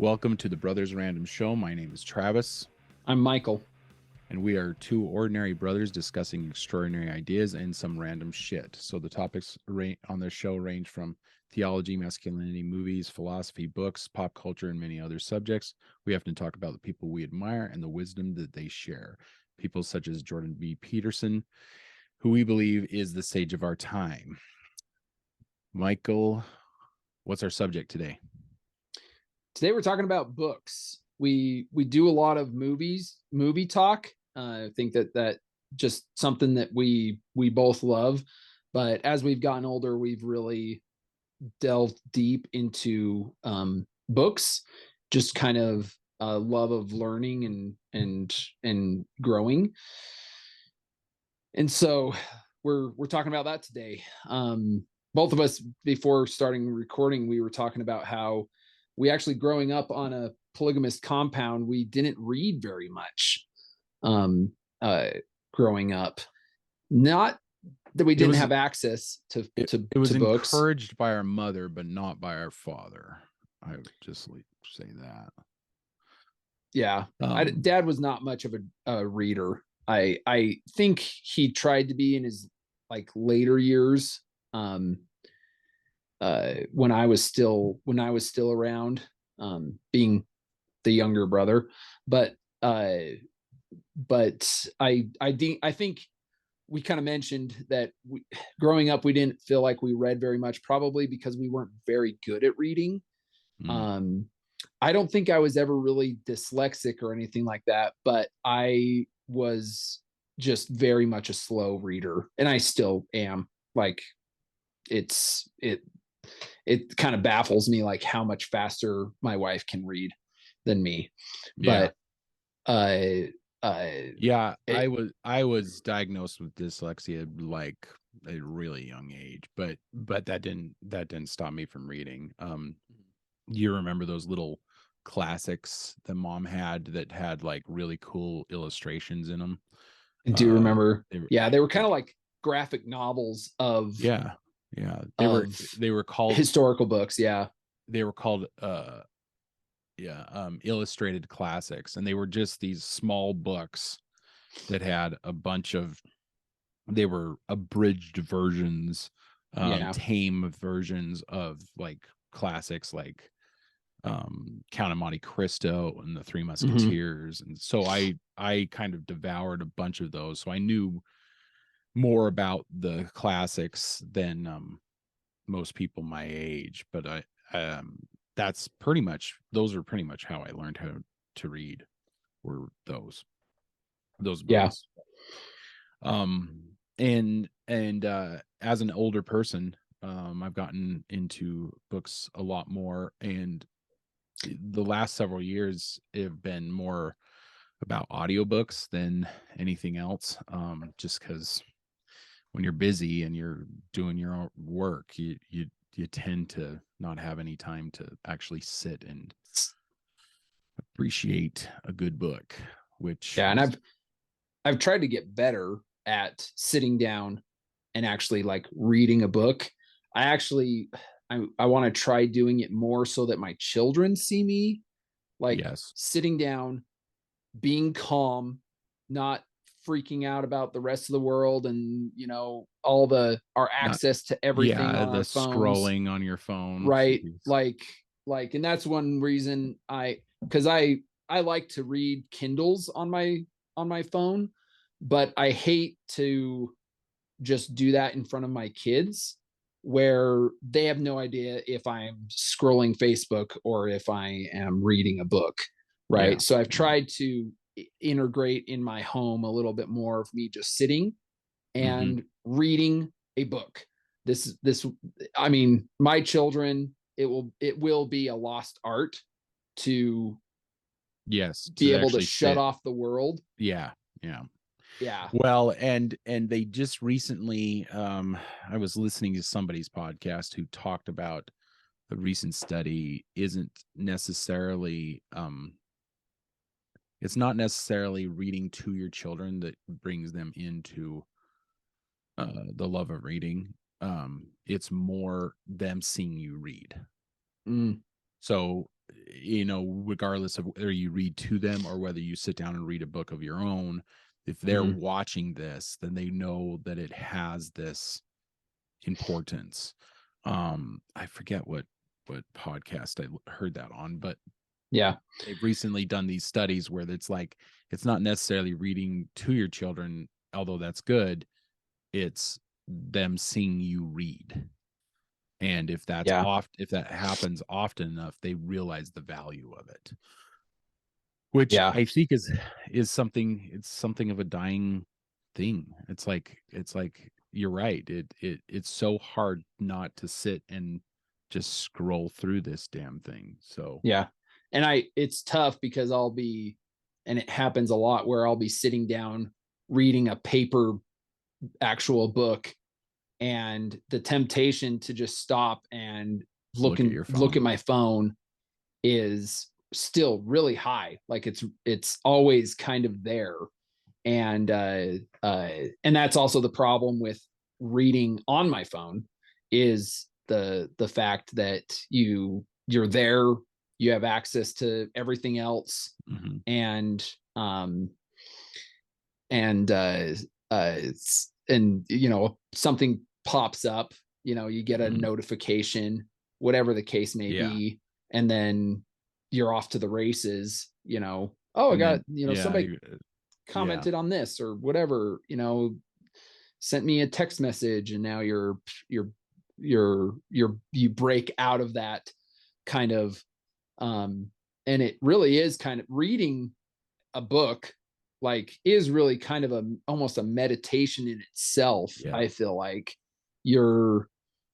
Welcome to the Brothers Random Show. My name is Travis. I'm Michael. And we are two ordinary brothers discussing extraordinary ideas and some random shit. So the topics on this show range from theology, masculinity, movies, philosophy, books, pop culture, and many other subjects. We often talk about the people we admire and the wisdom that they share. People such as Jordan B. Peterson, who we believe is the sage of our time. Michael, what's our subject today? Today we're talking about books. We do a lot of movie talk. I think that just something that we both love. But as we've gotten older, we've really delved deep into books, just kind of a love of learning and growing. And so we're talking about that today. Both of us, before starting recording, we were talking about how we actually, growing up on a polygamous compound, we didn't read very much growing up. Not that we didn't have access to it was books. Encouraged by our mother, but not by our father. I would just say that. Yeah. Dad was not much of a reader. I think he tried to be in his later years. When I was still around, being the younger brother, but I think we kind of mentioned that growing up, we didn't feel like we read very much, probably because we weren't very good at reading. I don't think I was ever really dyslexic or anything like that, but I was just very much a slow reader, and I still am. It kind of baffles me how much faster my wife can read than me. Yeah. But I was diagnosed with dyslexia at a really young age, but that didn't stop me from reading. You remember those little classics that mom had that had really cool illustrations in them? I do remember. They were kind of like graphic novels of they were called historical books. They were called illustrated classics, and they were just these small books that had a bunch of, they were abridged versions, tame versions of classics Count of Monte Cristo and the Three Musketeers. And so I kind of devoured a bunch of those, so I knew more about the classics than most people my age. But those are pretty much how I learned how to read, were those books. And as an older person, I've gotten into books a lot more, and the last several years have been more about audiobooks than anything else, just because when you're busy and you're doing your own work, you tend to not have any time to actually sit and appreciate a good book, and I've tried to get better at sitting down and actually reading a book. I want to try doing it more so that my children see me sitting down, being calm, not freaking out about the rest of the world and our access to everything on our phones. Scrolling on your phone, right? And that's one reason because I like to read Kindles on my phone, but I hate to just do that in front of my kids, where they have no idea if I'm scrolling Facebook or if I am reading a book, right? So I've tried to integrate in my home a little bit more of me just sitting and reading a book. I mean, my children, it will be a lost art to be able to shut off the world. Yeah. Well, and they just recently, I was listening to somebody's podcast who talked about the recent study isn't necessarily it's not necessarily reading to your children that brings them into the love of reading. It's more them seeing you read. So regardless of whether you read to them or whether you sit down and read a book of your own, if they're watching this, then they know that it has this importance. I forget what podcast I heard that on, but yeah, they've recently done these studies where it's like, it's not necessarily reading to your children, although that's good. It's them seeing you read. And if that's if that happens often enough, they realize the value of it, which I think is something. It's something of a dying thing. It's like you're right. It's so hard not to sit and just scroll through this damn thing. So yeah, and it's tough because and it happens a lot where I'll be sitting down reading a paper actual book, and the temptation to just stop and look at my phone is still really high. Like it's always kind of there. And that's also the problem with reading on my phone, is the fact that you're there, you have access to everything else. And something pops up, you get a notification, whatever the case may be, and then you're off to the races. I got somebody commented on this or whatever, sent me a text message, and now you break out of that kind of and it really is kind of reading a book, like, is really kind of almost a meditation in itself. I feel like you're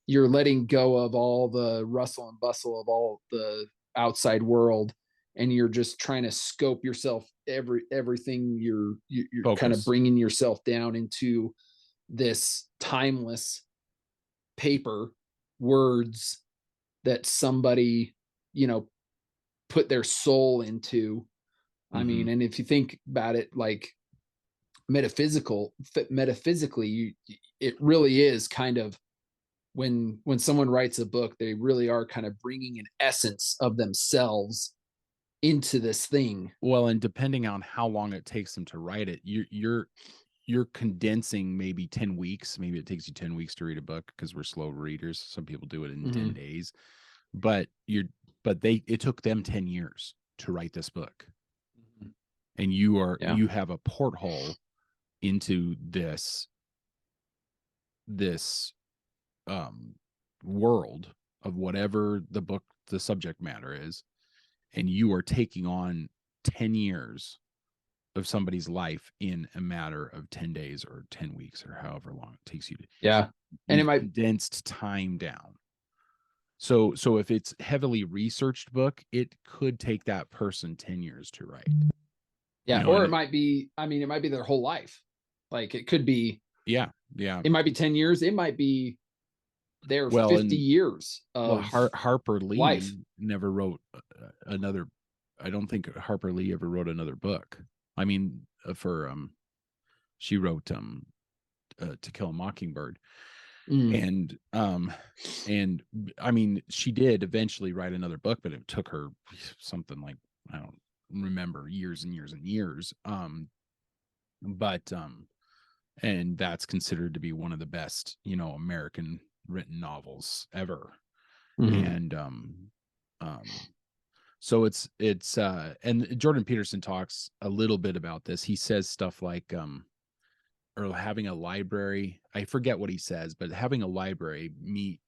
letting go of all the rustle and bustle of all the outside world, and you're just trying to scope yourself, everything. You're kind of bringing yourself down into this timeless paper, words that somebody put their soul into. I mean, and if you think about it, like metaphysically, it really is kind of, when someone writes a book, they really are kind of bringing an essence of themselves into this thing. Well, and depending on how long it takes them to write it, you're condensing maybe 10 weeks. Maybe it takes you 10 weeks to read a book, because we're slow readers. Some people do it in 10 days, but it took them 10 years to write this book. And you have a porthole into this world of whatever the subject matter is, and you are taking on 10 years of somebody's life in a matter of 10 days or 10 weeks or however long it takes you to and it might condensed time down. So if it's heavily researched book, it could take that person 10 years to write. Or it might be, it might be their whole life. Like, it could be, it might be 10 years. It might be their 50 years of Harper Lee life. Never wrote another. I don't think Harper Lee ever wrote another book. I mean, she wrote To Kill a Mockingbird. And I mean, she did eventually write another book, but it took her something like, I don't remember, years and years and years. And that's considered to be one of the best, American written novels ever. And so it's and Jordan Peterson talks a little bit about this. He says stuff like or having a library, I forget what he says, but having a library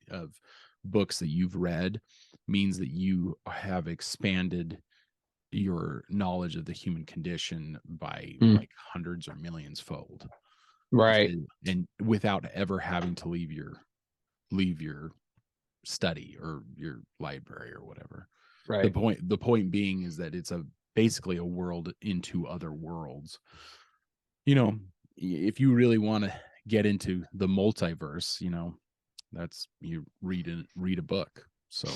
of books that you've read means that you have expanded your knowledge of the human condition by like hundreds or millions fold. Right. And without ever having to leave your study or your library or whatever. Right. The point being is that it's basically a world into other worlds. If you really want to get into the multiverse, that's, you read a book. So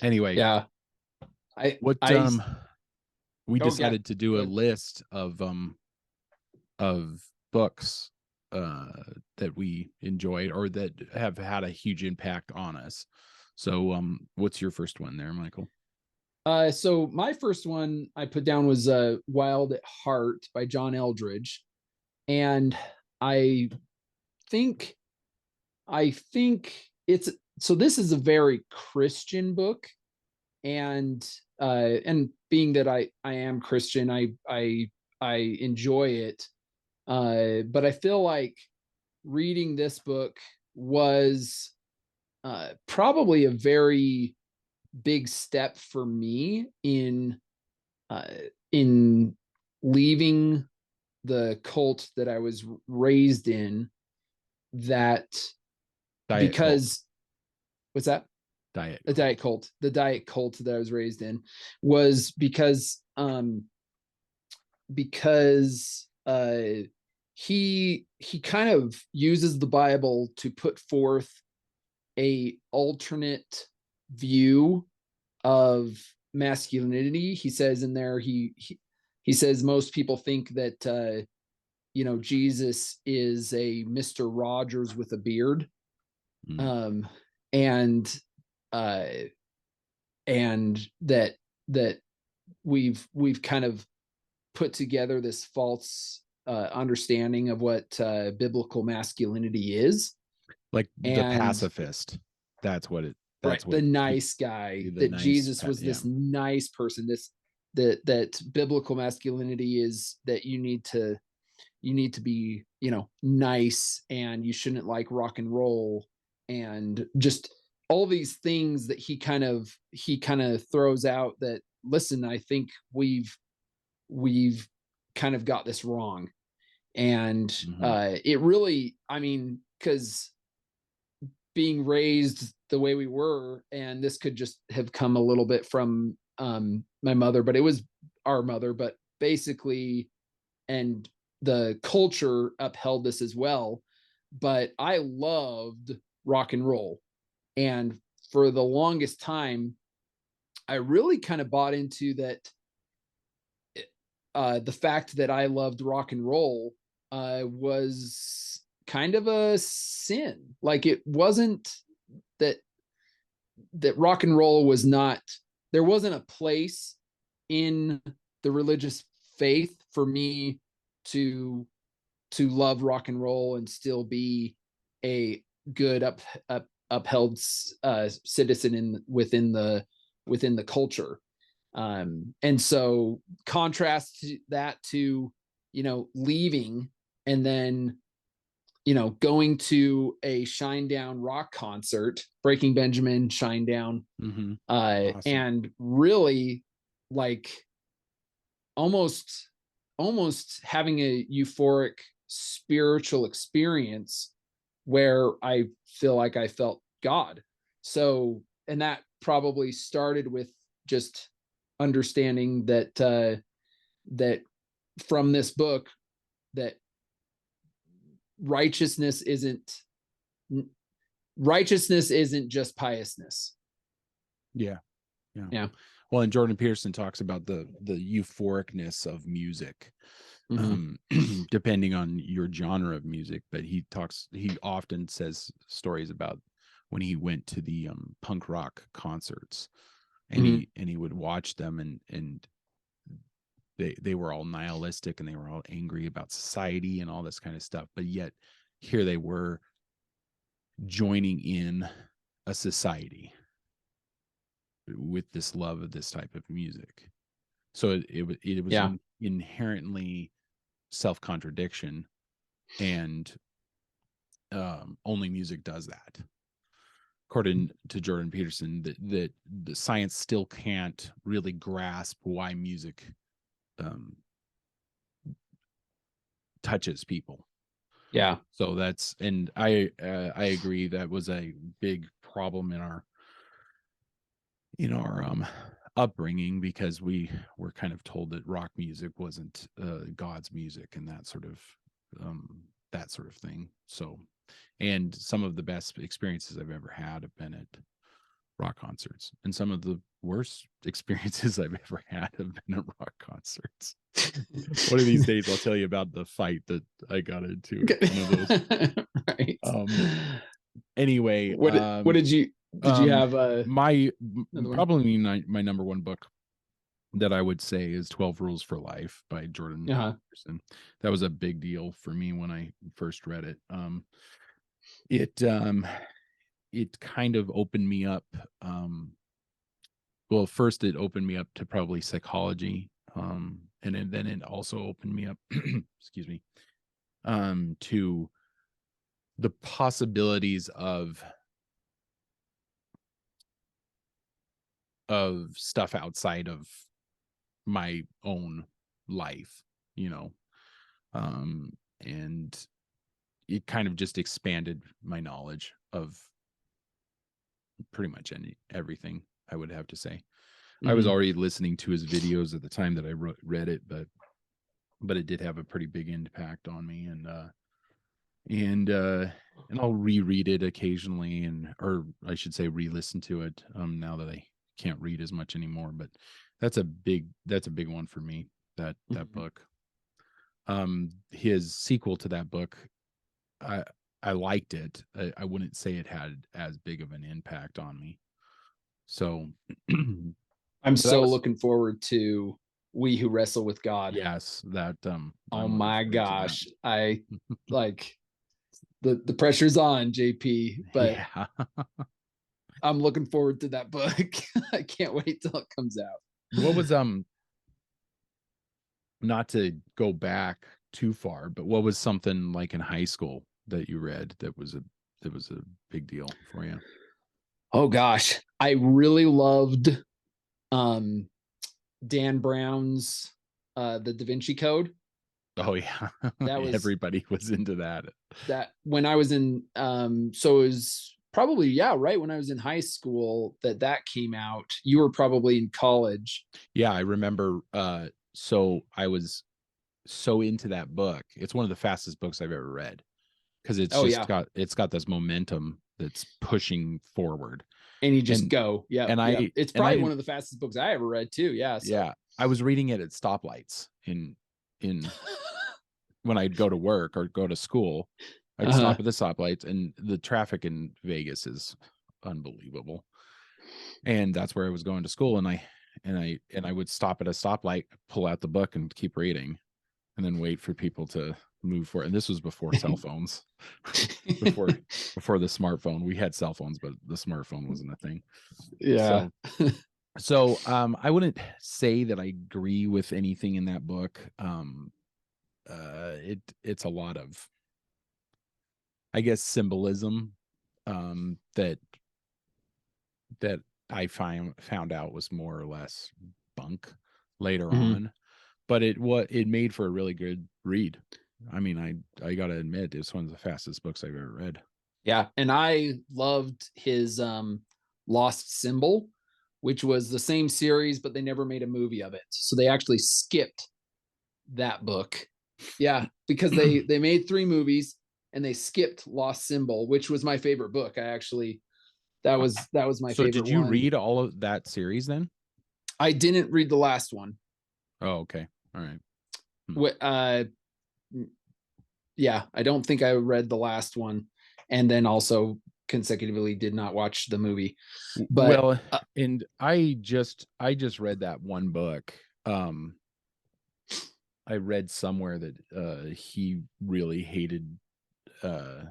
anyway, we decided to do a list of books that we enjoyed or that have had a huge impact on us. So what's your first one there, Michael? So my first one I put down was Wild at Heart by John Eldridge. And I think it's, so this is a very Christian book. And being that I am Christian, I enjoy it. But I feel like reading this book was probably a very big step for me in leaving the cult that I was raised in. That Diet because cult. what's that? Diet The cult. diet cult. The diet cult that I was raised in was because he kind of uses the Bible to put forth a alternate view of masculinity. He says in there, he says most people think that Jesus is a Mr. Rogers with a beard. Mm. And that we've kind of put together this false understanding of what biblical masculinity is, Like the and pacifist. That's what it. That's right, what the nice guy, the that nice, Jesus was yeah. this nice person, this that biblical masculinity is that you need to be nice, and you shouldn't like rock and roll, and just all these things that he kind of throws out. That, listen, I think we've kind of got this wrong. And it really, I mean, because being raised the way we were, and this could just have come a little bit from my mother, but it was our mother, but basically, and the culture upheld this as well. But I loved rock and roll, and for the longest time I really kind of bought into that. The fact that I loved rock and roll was kind of a sin. Like, it wasn't that rock and roll was not, there wasn't a place in the religious faith for me to love rock and roll and still be a good upheld citizen within the culture. And so contrast that to leaving, and then going to a Shinedown rock concert, Breaking Benjamin, Shinedown, awesome. And really, like, almost having a euphoric spiritual experience where I feel like I felt God. So, and that probably started with just understanding that that from this book, that righteousness isn't just piousness. Yeah. Well, and Jordan Peterson talks about the euphoricness of music, depending on your genre of music. But he often says stories about when he went to the punk rock concerts, and he would watch them, and they were all nihilistic, and they were all angry about society and all this kind of stuff. But yet here they were joining in a society with this love of this type of music. So it was inherently self-contradiction, and only music does that. According to Jordan Peterson, that the science still can't really grasp why music touches people. Yeah. So that's, and I agree, that was a big problem in our upbringing, because we were kind of told that rock music wasn't God's music, and that sort of thing. So, and some of the best experiences I've ever had have been at rock concerts, and some of the worst experiences I've ever had have been at rock concerts. One of these days I'll tell you about the fight that I got into at one of those. Right. Anyway, what did you have? probably my number one book that I would say is 12 Rules for Life by Jordan Peterson. That was a big deal for me when I first read it. It kind of opened me up. Well, first it opened me up to probably psychology. And then it also opened me up, excuse me, to the possibilities of stuff outside of my own life, and it kind of just expanded my knowledge of pretty much everything, I would have to say. I was already listening to his videos at the time that I read it, but it did have a pretty big impact on me, and I'll reread it occasionally, or I should say re-listen to it, now that I can't read as much anymore. But that's a big one for me, that book. His sequel to that book, I liked it. I wouldn't say it had as big of an impact on me. So I'm so looking forward to We Who Wrestle with God. Yes, that oh my gosh. I like the pressure's on, JP, but yeah. I'm looking forward to that book. I can't wait till it comes out. What was not to go back too far, but what was something like in high school that you read that was a big deal for you? Oh gosh, I really loved Dan Brown's The Da Vinci Code. Oh yeah, that was everybody was into that. That when I was in so it was probably right when I was in high school that came out. You were probably in college. Yeah, I remember. So I was so into that book. It's one of the fastest books I've ever read, because it's got this momentum that's pushing forward, and you just go. It's probably one of the fastest books I ever read too. I was reading it at stoplights in when I'd go to work or go to school. I'd stop at the stoplights, and the traffic in Vegas is unbelievable, and that's where I was going to school. And I would stop at a stoplight, pull out the book, and keep reading, and then wait for people to move forward. And this was before cell phones, before the smartphone. We had cell phones, but the smartphone wasn't a thing. Yeah. So I wouldn't say that I agree with anything in that book. It's a lot of, I guess, symbolism that I found out was more or less bunk later on, but it made for a really good read. I mean, I gotta admit, it's one of the fastest books I've ever read. Yeah, and I loved his Lost Symbol, which was the same series, but they never made a movie of it. So they actually skipped that book. Yeah, because they made 3 movies and they skipped Lost Symbol, which was my favorite book. That was my favorite. So did you read all of that series then? I didn't read the last one. Oh, okay. All right. Yeah, I don't think I read the last one, and then also consecutively did not watch the movie. But and I just read that one book. I read somewhere that he really hated the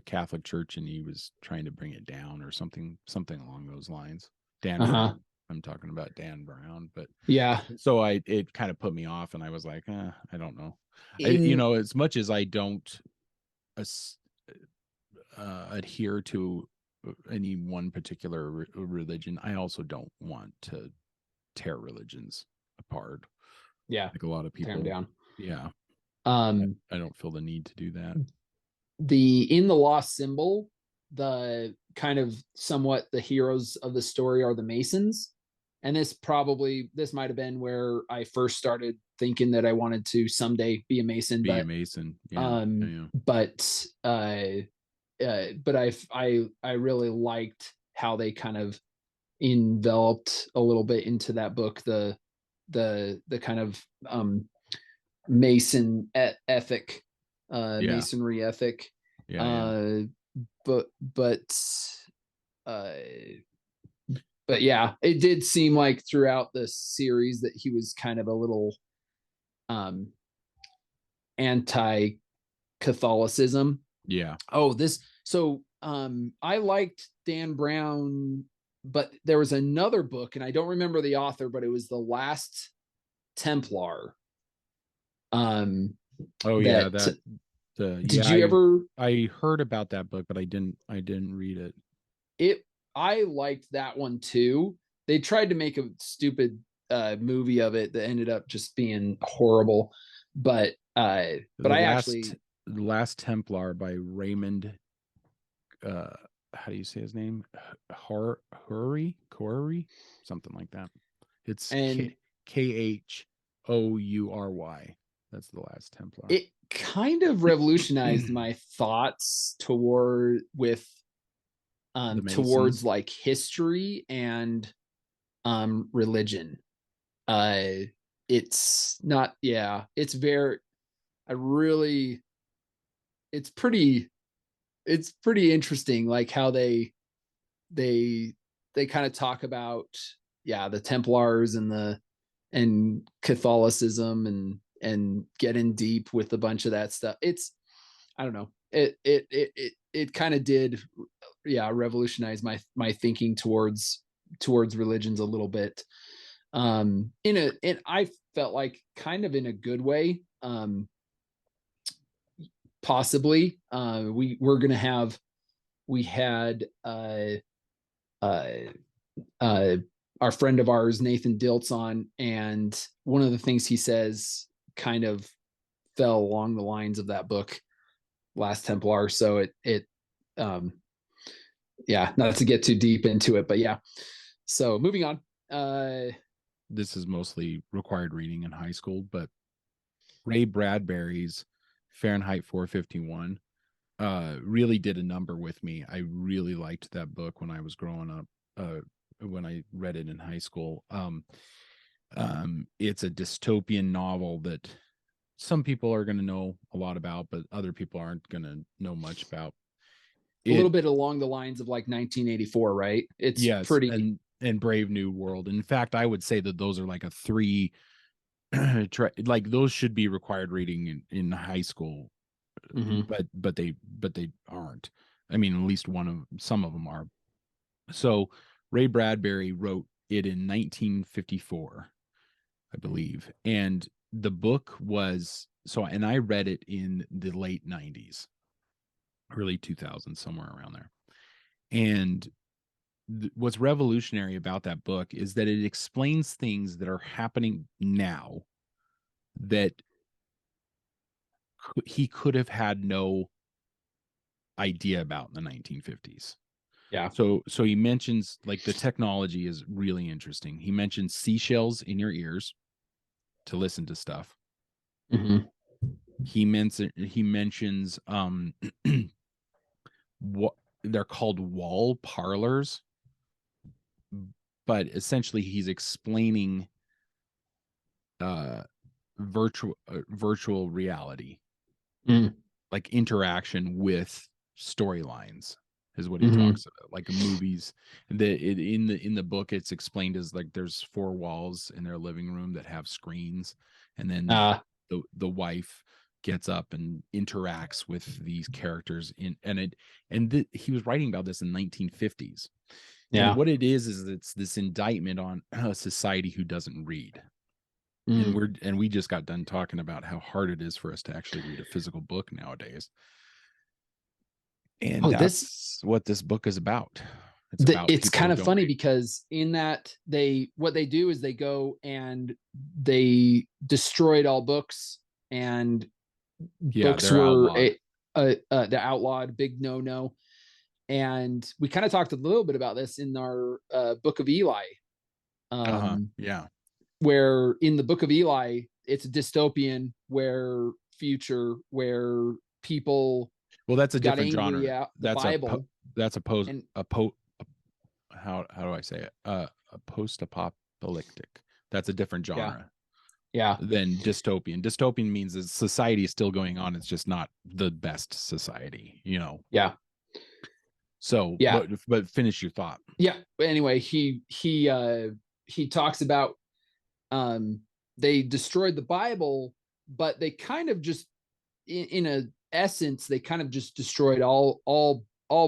Catholic Church, and he was trying to bring it down or something along those lines. Dan Brown. I'm talking about Dan Brown, but yeah. So it kind of put me off, and I was like, I don't know. As much as I don't adhere to any one particular religion, I also don't want to tear religions apart. Yeah, like a lot of people tear them down. Yeah. I don't feel the need to do that. In the Lost Symbol, the kind of somewhat the heroes of the story are the Masons. And this might have been where I first started thinking that I wanted to someday be a Mason. A Mason. Yeah. But I really liked how they kind of enveloped a little bit into that book, the kind of Mason ethic, Masonry ethic. But but yeah, it did seem like throughout the series that he was kind of a little anti-Catholicism. Yeah. I liked Dan Brown, but there was another book, and I don't remember the author, but it was The Last Templar. Did you ever? I heard about that book, but I didn't read it. I liked that one too. They tried to make a stupid movie of it that ended up just being horrible. But I actually The Last Templar by Raymond, how do you say his name? Khoury, something like that. It's Khoury. That's The Last Templar. It kind of revolutionized my thoughts towards like history and religion. It's not, yeah, it's very, it's pretty interesting, like how they kind of talk about, yeah, the Templars and Catholicism and get in deep with a bunch of that stuff. It's, I don't know, it kind of did, yeah, revolutionize my thinking towards religions a little bit, and I felt like kind of in a good way. Possibly we had our friend of ours, Nathan Diltz, on, and one of the things he says kind of fell along the lines of that book, Last Templar. So yeah, not to get too deep into it, but yeah. So moving on. This is mostly required reading in high school, but Ray Bradbury's Fahrenheit 451 really did a number with me. I really liked that book when I was growing up, when I read it in high school. It's a dystopian novel that some people are going to know a lot about, but other people aren't going to know much about. A little bit along the lines of like 1984, right? It's pretty, and Brave New World. In fact, I would say that those are like a 3 like those should be required reading in high school. Mm-hmm. but they aren't. I mean, at least some of them are. So Ray Bradbury wrote it in 1954, I believe, and the book was and I read it in the late 90s, early 2000s, somewhere around there. And what's revolutionary about that book is that it explains things that are happening now that he could have had no idea about in the 1950s. Yeah. So he mentions, like, the technology is really interesting. He mentions seashells in your ears to listen to stuff. Mm-hmm. He mentions what they're called wall parlors, but essentially he's explaining virtual reality, like interaction with storylines is what he talks about, like movies. In the book, it's explained as like there's 4 walls in their living room that have screens, and then the wife gets up and interacts with these characters he was writing about this in 1950s. Yeah. And what it is it's this indictment on a society who doesn't read. And we just got done talking about how hard it is for us to actually read a physical book nowadays. And that's what this book is about. It's kind of funny because in that what they do is they go and they destroyed all books, and books were the outlawed, big no. And we kind of talked a little bit about this in our Book of Eli. Where in the Book of Eli, it's a dystopian future where people that's a different genre. At the Bible. How do I say it? A post-apocalyptic. That's a different genre. Yeah. Than dystopian. Dystopian means that society is still going on. It's just not the best society, you know? Yeah. So, yeah, but finish your thought. yeah. Anyway, he talks about they destroyed the Bible, but they kind of just in a essence they kind of just destroyed all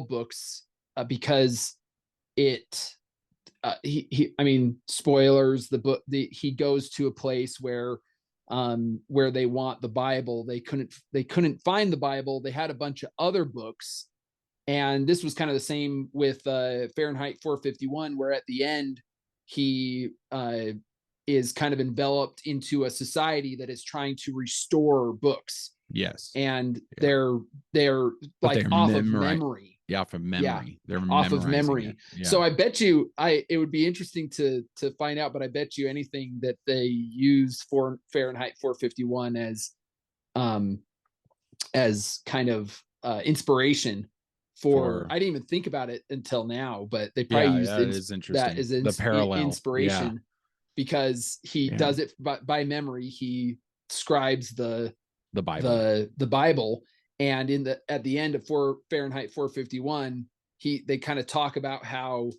books because it I mean, spoilers, the book he goes to a place where they want the Bible. They couldn't find the Bible. They had a bunch of other books, and this was kind of the same with Fahrenheit 451, where at the end he is kind of enveloped into a society that is trying to restore books. Yes. And they're like off of memory. Yeah, from memory. Yeah, They're off of memory. Yeah. So I bet you it would be interesting to find out, but I bet you anything that they use for Fahrenheit 451 as kind of inspiration for I didn't even think about it until now, but they probably used that as the parallel inspiration because he does it by memory. He scribes the Bible, and at the end of Fahrenheit 451, they kind of talk about how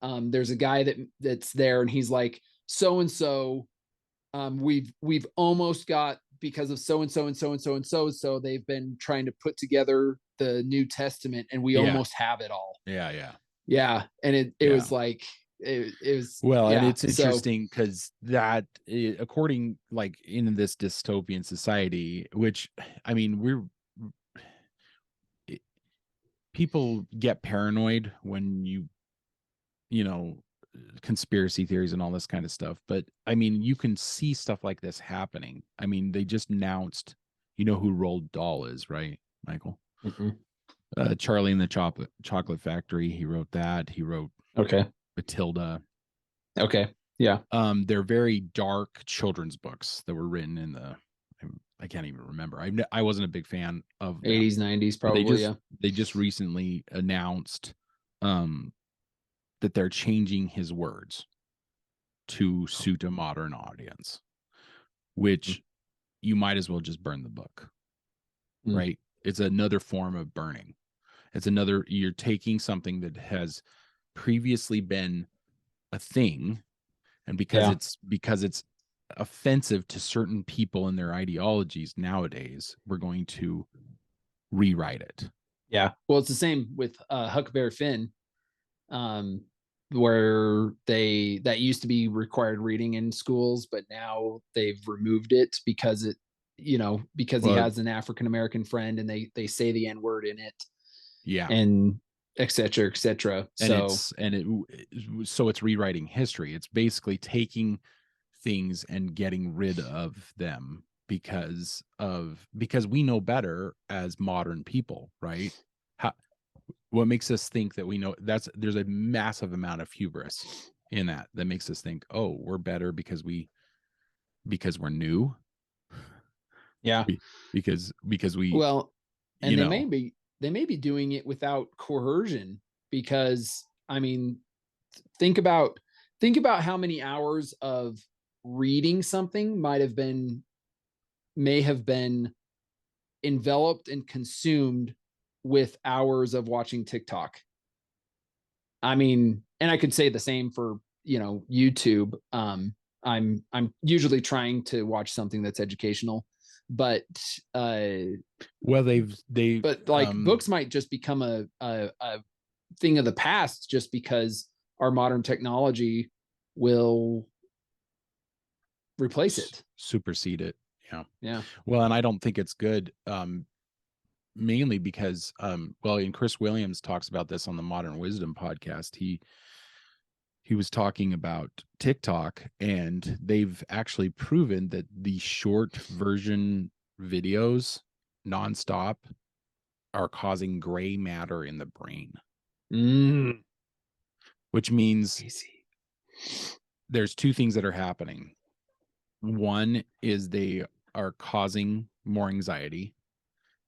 there's a guy that's there, and he's like, so and so, we've almost got, because of so and so and so and so and so they've been trying to put together the New Testament, and we almost have it all. Yeah, and it was like it was and it's interesting because that according, like, in this dystopian society, which I mean, people get paranoid when you know, conspiracy theories and all this kind of stuff, but I mean, you can see stuff like this happening. I mean, they just announced, you know who Roald Dahl is, right, Michael? Charlie and the Chocolate Factory. He wrote that. He wrote Matilda. Yeah. They're very dark children's books that were written in the, I can't even remember. I wasn't a big fan of them. 80s, 90s, probably. They just recently announced that they're changing his words to suit a modern audience, which you might as well just burn the book, right? It's another form of burning. You're taking something that has previously been a thing, and because it's offensive to certain people and their ideologies nowadays, we're going to rewrite it. Yeah. Well, it's the same with Huckleberry Finn, where that used to be required reading in schools, but now they've removed it because he has an African American friend, and they say the N-word in it. Yeah. And et cetera, et cetera. So it's rewriting history. It's basically taking things and getting rid of them because we know better as modern people, right? What makes us think that we know? There's a massive amount of hubris in that makes us think, oh, we're better because we're new. Yeah. Because we, and they may be doing it without coercion, because I mean, think about how many hours of reading something may have been enveloped and consumed with hours of watching TikTok. I mean, and I could say the same for, YouTube. I'm usually trying to watch something that's educational, but books might just become a thing of the past, just because our modern technology will replace it, supersede it. Yeah. Well, and I don't think it's good, mainly because and Chris Williams talks about this on the Modern Wisdom podcast. He was talking about TikTok, and they've actually proven that the short version videos nonstop are causing gray matter in the brain. Which means there's two things that are happening. One is they are causing more anxiety,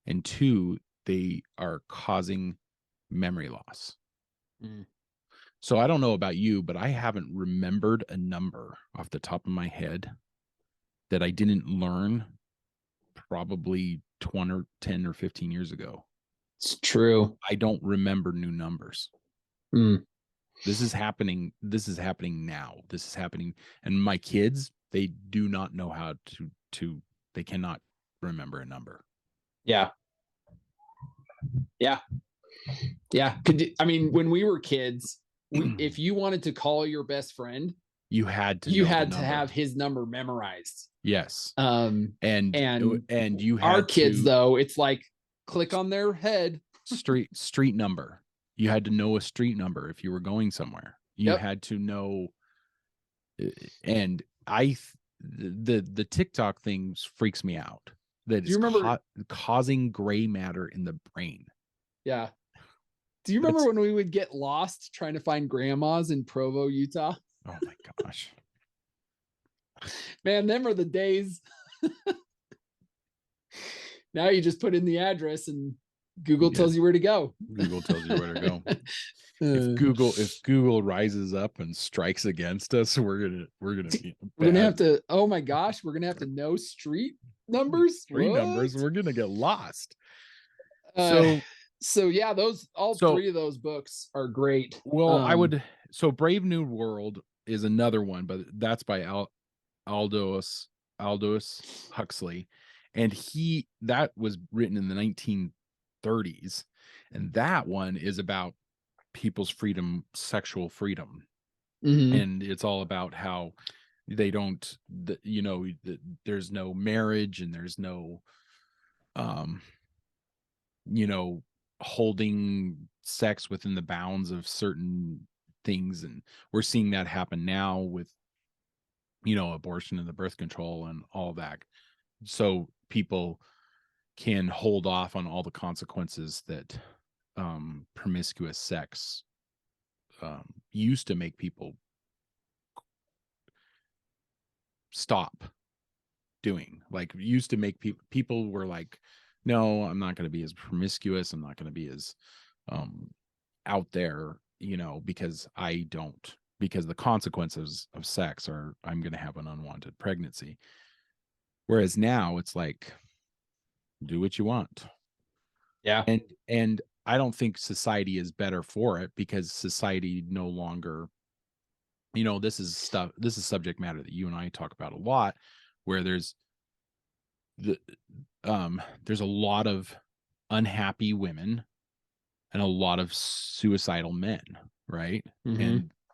and two, they are causing memory loss. So I don't know about you, but I haven't remembered a number off the top of my head that I didn't learn probably 10 or 15 years ago. It's true. I don't remember new numbers. This is happening. This is happening now. This is happening. And my kids, they do not know how to they cannot remember a number. Yeah. Yeah. Yeah. When we were kids, if you wanted to call your best friend, you had to have his number memorized. Yes. And you had our kids, though, it's like click on their head. street number. You had to know a street number if you were going somewhere. You had to know. And the TikTok thing freaks me out. That is causing gray matter in the brain. Yeah. Do you remember when we would get lost trying to find grandmas in Provo, Utah? Oh my gosh. Man, them are the days. Now you just put in the address and Google tells you where to go. Google tells you where to go. If Google rises up and strikes against us, we're gonna have to. Oh my gosh, we're gonna have to know street numbers. Numbers. We're gonna get lost. So yeah, three of those books are great. Well, Brave New World is another one, but that's by Aldous Huxley, and that was written in the 1930s, and that one is about people's freedom, sexual freedom, and it's all about how they don't, there's no marriage and there's no, holding sex within the bounds of certain things, and we're seeing that happen now with abortion and the birth control and all that, so people can hold off on all the consequences that promiscuous sex used to make people stop doing. Like, used to make people were like, no, I'm not going to be as promiscuous, I'm not going to be as out there, because the consequences of sex are I'm going to have an unwanted pregnancy. Whereas now it's like, do what you want. Yeah. And I don't think society is better for it, because society no longer, this is subject matter that you and I talk about a lot, where there's a lot of unhappy women and a lot of suicidal men, right?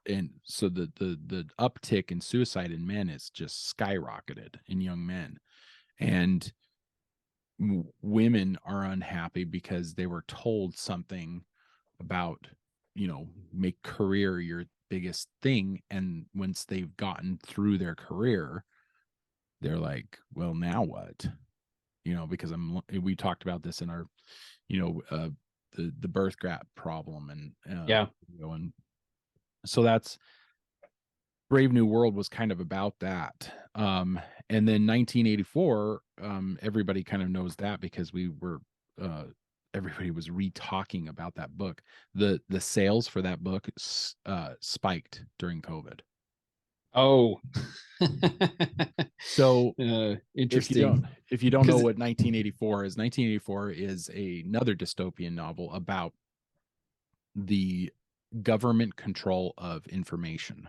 And so the uptick in suicide in men is just skyrocketed in young men, and women are unhappy because they were told something about, make career your biggest thing, and once they've gotten through their career, they're like, well, now what? Because we talked about this in our, the birth gap problem, and and so that's Brave New World was kind of about that. And then 1984, everybody kind of knows that because everybody was re-talking about that book. The sales for that book spiked during COVID. Oh, so interesting. If you don't know what 1984 is, 1984 is another dystopian novel about the government control of information.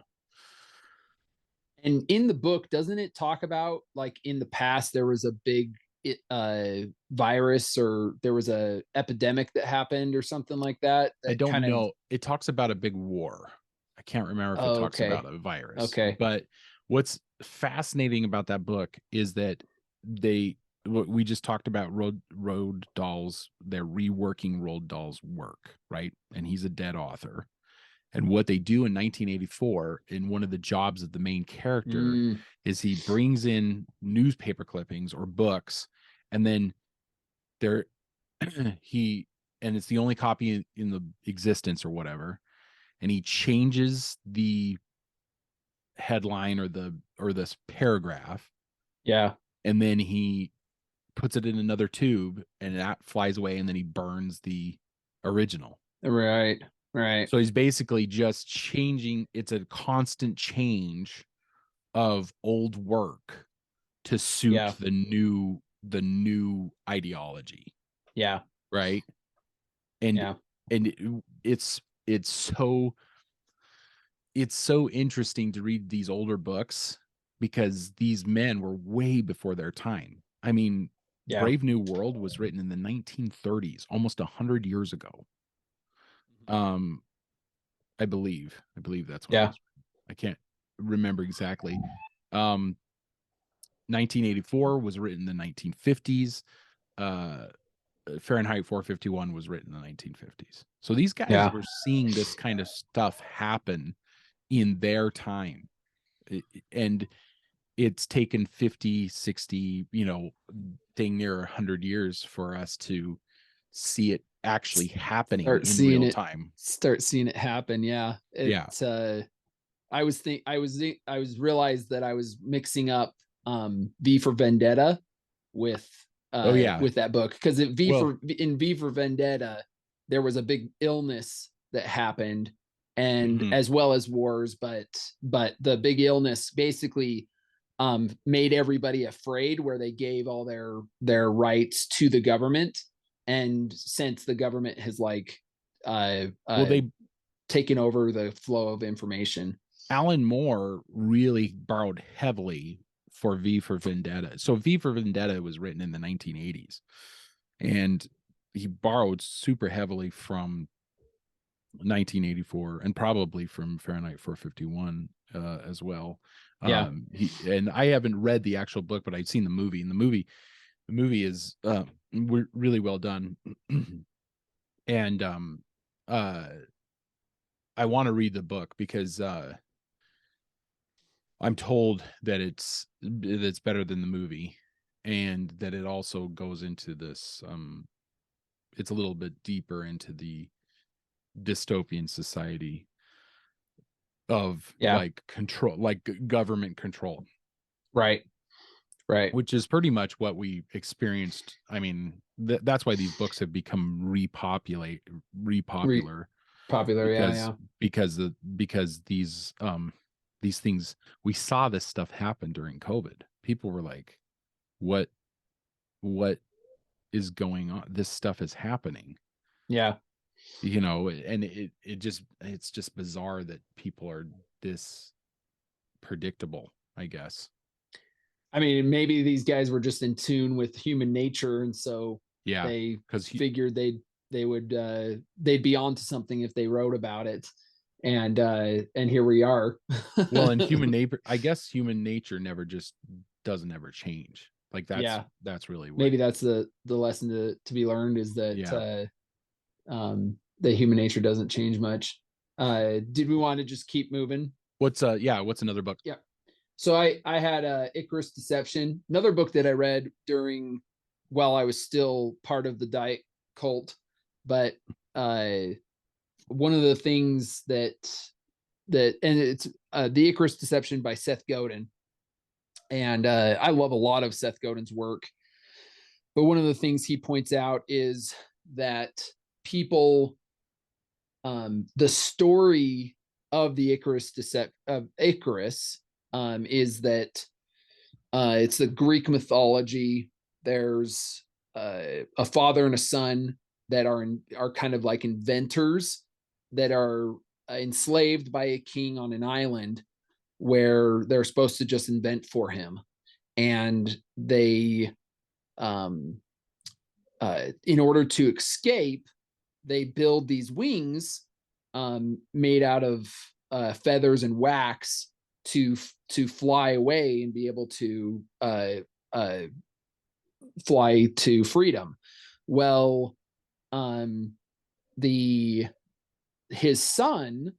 And in the book, doesn't it talk about, like, in the past there was a big virus, or there was a epidemic that happened or something like that? I don't know. It talks about a big war. I can't remember if it talks about a virus. Okay. But what's fascinating about that book is that we just talked about Roald Dahl's, they're reworking Roald Dahl's work, right? And he's a dead author. And what they do in 1984, in one of the jobs of the main character, is he brings in newspaper clippings or books, and then and it's the only copy in the existence or whatever, and he changes the headline or this paragraph. Yeah. And then he puts it in another tube, and that flies away, and then he burns the original. Right. So he's basically just changing. It's a constant change of old work to suit the new ideology. Yeah. Right. and it's so interesting to read these older books because these men were way before their time. I mean, Brave New World was written in the 1930s, almost 100 years ago. I believe that's when it was. I can't remember exactly. 1984 was written in the 1950s. Fahrenheit 451 was written in the 1950s. So these guys were seeing this kind of stuff happen in their time. And it's taken 50, 60, thing near 100 years for us to see it actually happening in real time. Start seeing it happen. Yeah. I realized that I was mixing up V for Vendetta with that book, because in V for Vendetta there was a big illness that happened, and as well as wars, but the big illness basically made everybody afraid, where they gave all their rights to the government, and since the government has they taken over the flow of information. Alan Moore really borrowed heavily for V for Vendetta. So V for Vendetta was written in the 1980s, and he borrowed super heavily from 1984 and probably from Fahrenheit 451 as well. And I haven't read the actual book, but I've seen the movie, and the movie is really well done. And I want to read the book because I'm told that it's better than the movie, and that it also goes into this it's a little bit deeper into the dystopian society of control, like government control, right, which is pretty much what we experienced. I mean, that's why these books have become popular because these things, we saw this stuff happen during COVID. People were like, what is going on? This stuff is happening. And it's just bizarre that people are this predictable, I guess. I mean, maybe these guys were just in tune with human nature, and so they figured they'd be onto something if they wrote about it. And here we are. Well, and human nature doesn't ever change. Like that's really what, maybe that's the lesson to be learned, is that that human nature doesn't change much. Did we want to just keep moving? What's another book? Yeah. So I had Icarus Deception, another book that I read while I was still part of the diet cult. But one of the things and it's the Icarus Deception by Seth Godin. And I love a lot of Seth Godin's work. But one of the things he points out is that people, the story of the Icarus is that it's the Greek mythology. There's a father and a son that are kind of like inventors that are enslaved by a king on an island, where they're supposed to just invent for him. And they, in order to escape, they build these wings made out of feathers and wax to fly away and be able to fly to freedom. Well, his son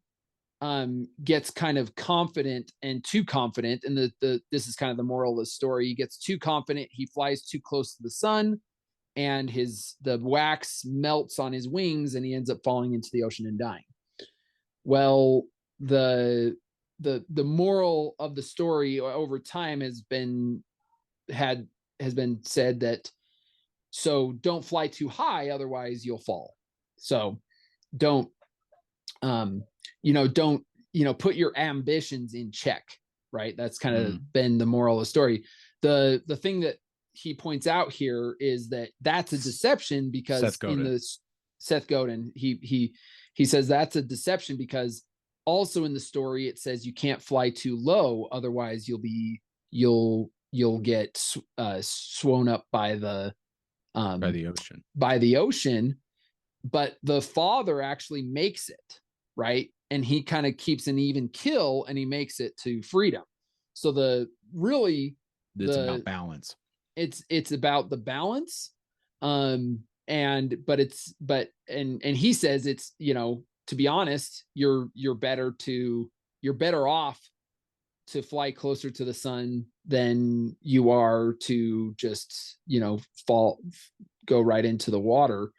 gets kind of confident and too confident, and this is kind of the moral of the story. He gets too confident, he flies too close to the sun, and the wax melts on his wings, and he ends up falling into the ocean and dying. Well, the moral of the story over time has been said that, so don't fly too high, otherwise you'll fall. So don't put your ambitions in check, right? That's kind of been the moral of the story. The thing that he points out here is that that's a deception, because Seth Godin, he says that's a deception, because also in the story it says you can't fly too low, otherwise you'll get swoon up by the ocean. But the father actually makes it, right? And he kind of keeps an even kill, and he makes it to freedom. So it's about balance. It's about the balance. And he says it's, to be honest, you're better off to fly closer to the sun than you are to just, go right into the water.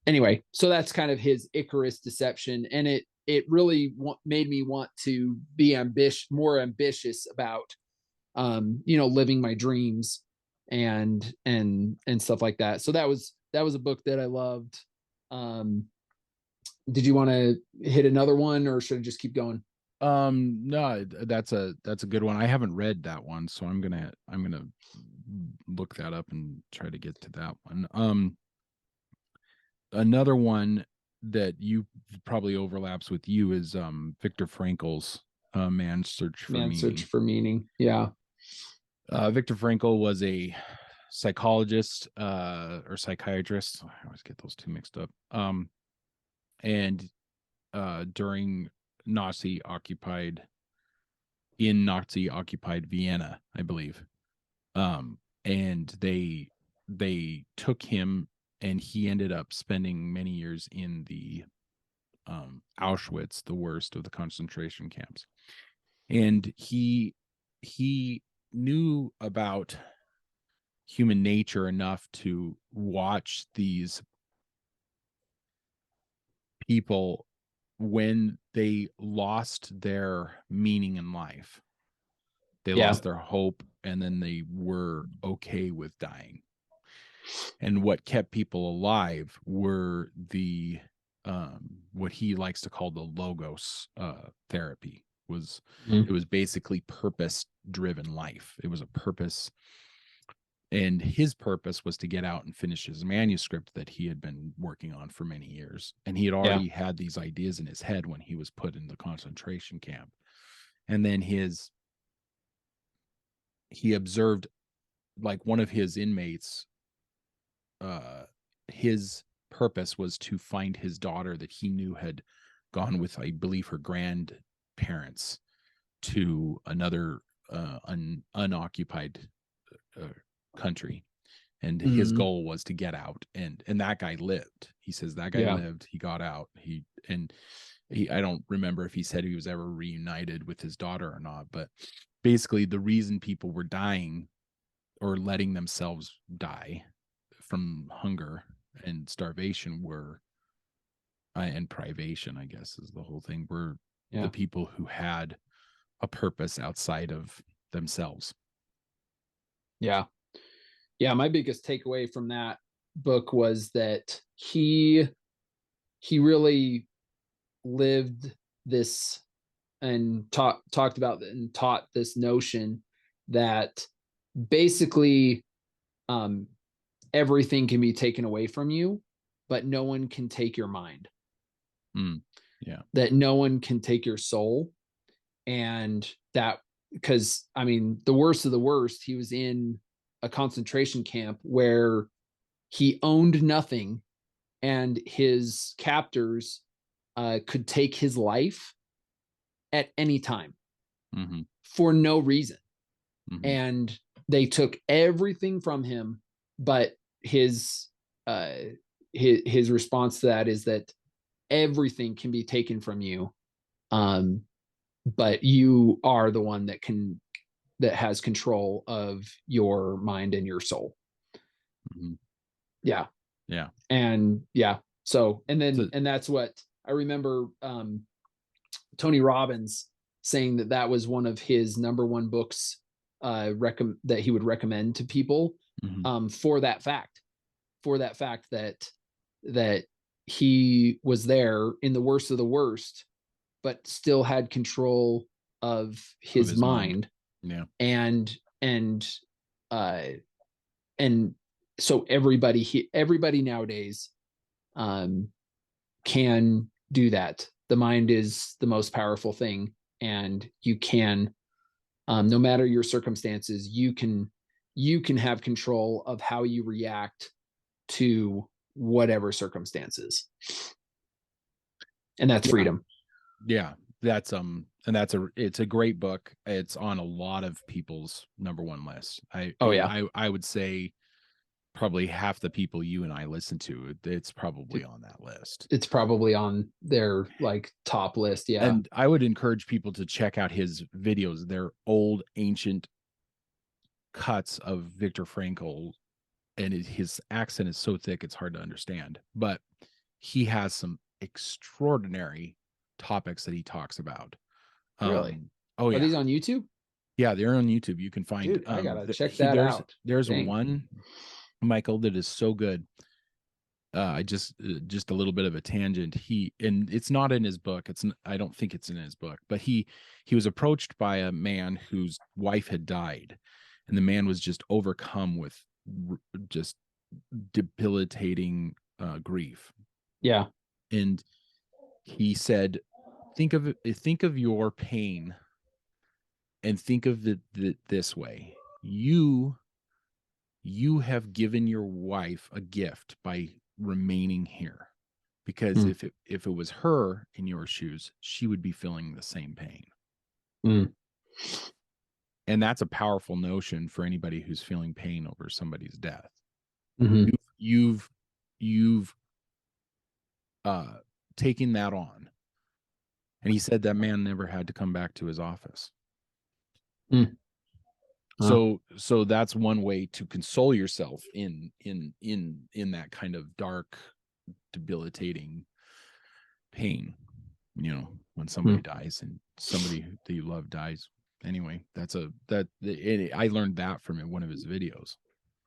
Anyway, so that's kind of his Icarus Deception, and it really made me want to be more ambitious about living my dreams and stuff like that. So that was a book that I loved. Did you want to hit another one, or should I just keep going? No, that's a good one. I haven't read that one, so I'm gonna look that up and try to get to that one. Another one that you probably overlaps with you is Viktor Frankl's Man's Search for Meaning. Yeah. Viktor Frankl was a psychologist or psychiatrist. I always get those two mixed up. And during Nazi occupied Vienna, I believe. And they took him, and he ended up spending many years in the Auschwitz, the worst of the concentration camps. And he knew about human nature enough to watch these people when they lost their meaning in life. They lost their hope, and then they were okay with dying. And what kept people alive were the what he likes to call the logos therapy. It was basically purpose driven life. It was a purpose, and his purpose was to get out and finish his manuscript that he had been working on for many years. And he had already had these ideas in his head when he was put in the concentration camp. And then he observed, like, one of his inmates, his purpose was to find his daughter that he knew had gone with, I believe, her grandparents to another unoccupied country. And his goal was to get out, and that guy lived. He says that guy lived, he got out. I don't remember if he said he was ever reunited with his daughter or not, but basically the reason people were dying or letting themselves die from hunger and starvation and privation, I guess is the whole thing, were the people who had a purpose outside of themselves. Yeah. My biggest takeaway from that book was that he really lived this and talked about and taught this notion that basically everything can be taken away from you, but no one can take your mind. That no one can take your soul. And that, because the worst of the worst, he was in a concentration camp where he owned nothing, and his captors could take his life at any time for no reason. And they took everything from him, but his response to that is that everything can be taken from you, but you are the one that has control of your mind and your soul. And that's what I remember Tony Robbins saying, that was one of his number one books that he would recommend to people, for that fact that he was there in the worst of the worst, but still had control of his mind. And so everybody nowadays can do that. The mind is the most powerful thing, and you can, no matter your circumstances, you can have control of how you react to whatever circumstances, and that's freedom. Yeah, that's and it's a great book. It's on a lot of people's number one list. I would say probably half the people you and I listen to, it's probably on that list. It's probably on their like top list. Yeah. And I would encourage people to check out his videos. They're old, ancient cuts of Viktor Frankl, and his accent is so thick it's hard to understand. But he has some extraordinary topics that he talks about. Really? Oh, yeah. Are these on YouTube? Yeah, they're on YouTube. You can find. Dude, I gotta check that out. There's one, Michael, that is so good. I just a little bit of a tangent. And it's not in his book. I don't think it's in his book. But he was approached by a man whose wife had died, and the man was just overcome with just debilitating grief. Yeah. And he said, think of your pain, and think of it this way: you have given your wife a gift by remaining here, because if it was her in your shoes, she would be feeling the same pain. And that's a powerful notion for anybody who's feeling pain over somebody's death. You've taken that on. And he said that man never had to come back to his office. So that's one way to console yourself in that kind of dark, debilitating pain, when somebody dies and somebody that you love dies. Anyway, I learned that from one of his videos.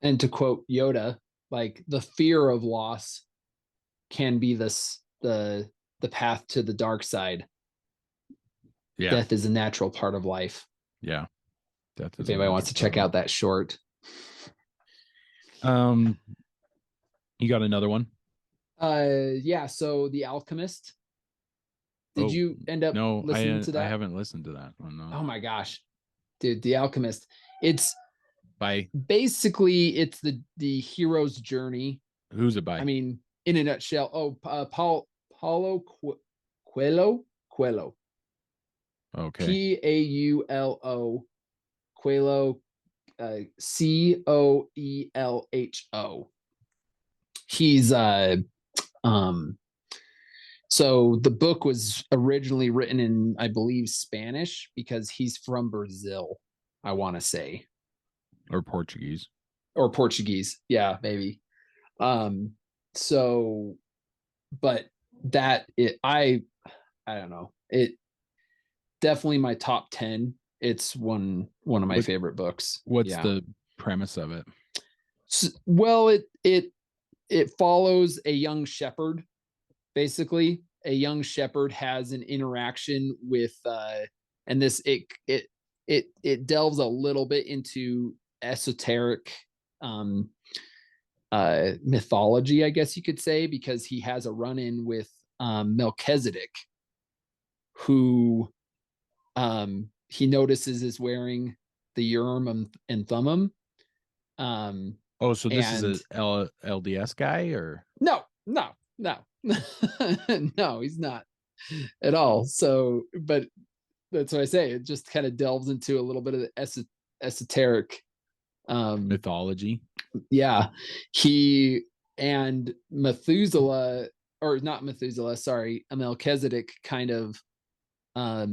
And to quote Yoda, like, the fear of loss can be the path to the dark side. Yeah. Death is a natural part of life. Yeah. Death is, if anybody wants to check out that short. You got another one? Yeah. So The Alchemist. Did you end up listening to that? I haven't listened to that one. No. Oh my gosh, dude, The Alchemist. It's by it's the hero's journey. Who's it by? I mean, in a nutshell. Paulo Coelho. Okay. Paulo Coelho, Coelho. He's so the book was originally written in, I believe, Spanish, because he's from Brazil, I want to say. Or Portuguese. Yeah, maybe. So, but I don't know. It definitely my top 10. It's one of my favorite books. What's the premise of it? Well, it follows a young shepherd. Basically, a young shepherd has an interaction with and this it delves a little bit into esoteric mythology, I guess you could say, because he has a run-in with Melchizedek, who he notices is wearing the Urim and Thummim. So this is a LDS guy, or no, no, he's not at all. So, but that's what I say. It just kind of delves into a little bit of the esoteric mythology. Yeah. He and Methuselah, or not Methuselah, sorry, Melchizedek kind of I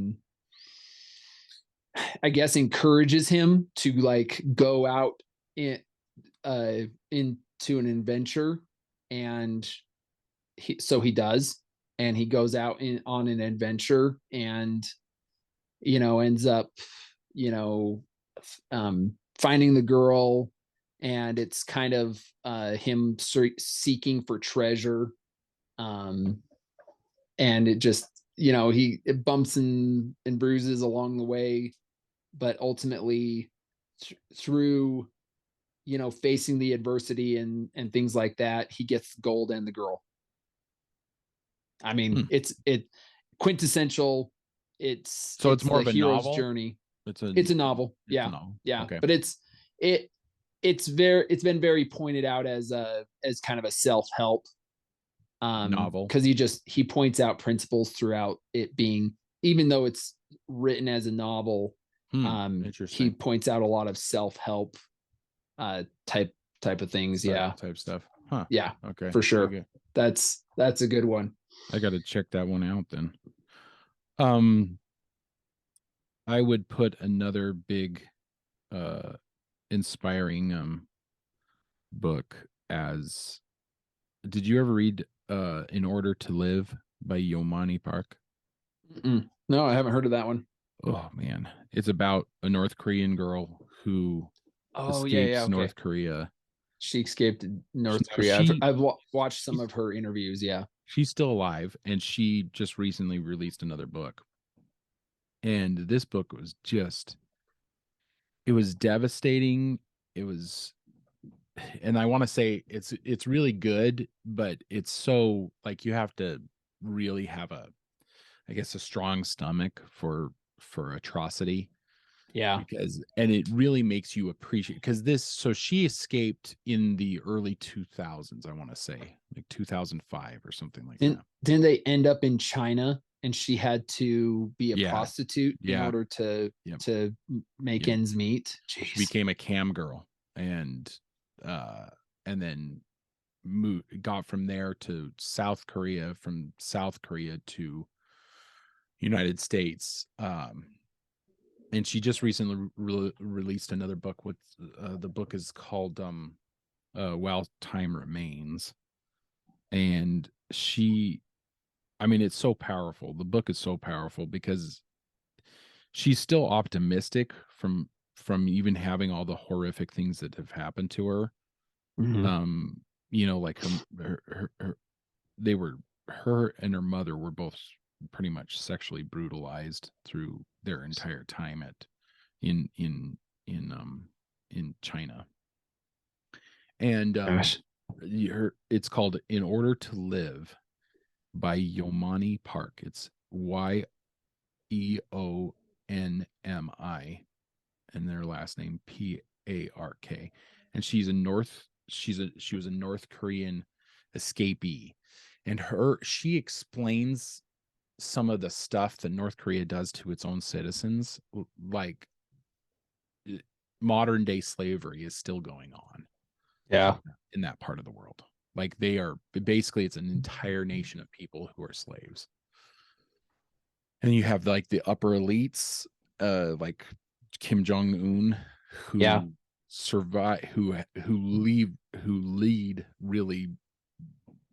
guess encourages him to like go out into an adventure, and he does, and he goes out on an adventure, and ends up finding the girl, and it's kind of him seeking for treasure, and it just it bumps and bruises along the way, but ultimately through facing the adversity and things like that, he gets gold and the girl. I mean, it's quintessential. It's more of a hero's novel journey. It's a novel. It's a novel. Yeah. Okay. But it's been very pointed out as kind of a self-help novel, because he points out principles throughout it, being, even though it's written as a novel, he points out a lot of self-help type of things. Type stuff. Huh. Yeah. Okay. For sure. That's a good one. I got to check that one out then. I would put another big inspiring book as, did you ever read In Order to Live by Yomani Park? No, I haven't heard of that one. Oh man, it's about a North Korean girl who escapes North Korea. She escaped North Korea. I've watched some of her interviews. Yeah, she's still alive, and she just recently released another book. And this book was it was devastating. It was, and I want to say it's really good, but it's so, like, you have to really have a strong stomach for atrocity. Yeah. And it really makes you appreciate, because so she escaped in the early 2000s, I want to say like 2005 or something like that. Didn't they end up in China and she had to be a prostitute in order to make ends meet? Jeez. She became a cam girl and then got from there to South Korea, from South Korea to United States. And she just recently released another book with the book is called While Time Remains. And it's so powerful. The book is so powerful because she's still optimistic from even having all the horrific things that have happened to her. Like her and her mother were both pretty much sexually brutalized through their entire time in China. And it's called In Order to Live by Yomani Park. It's YEONMI and their last name PARK. And she was a North Korean escapee. And she explains some of the stuff that North Korea does to its own citizens, like modern day slavery is still going on. Yeah. In that part of the world. Like, they are basically, it's an entire nation of people who are slaves. And you have like the upper elites, like Kim Jong-un, who survive, who lead really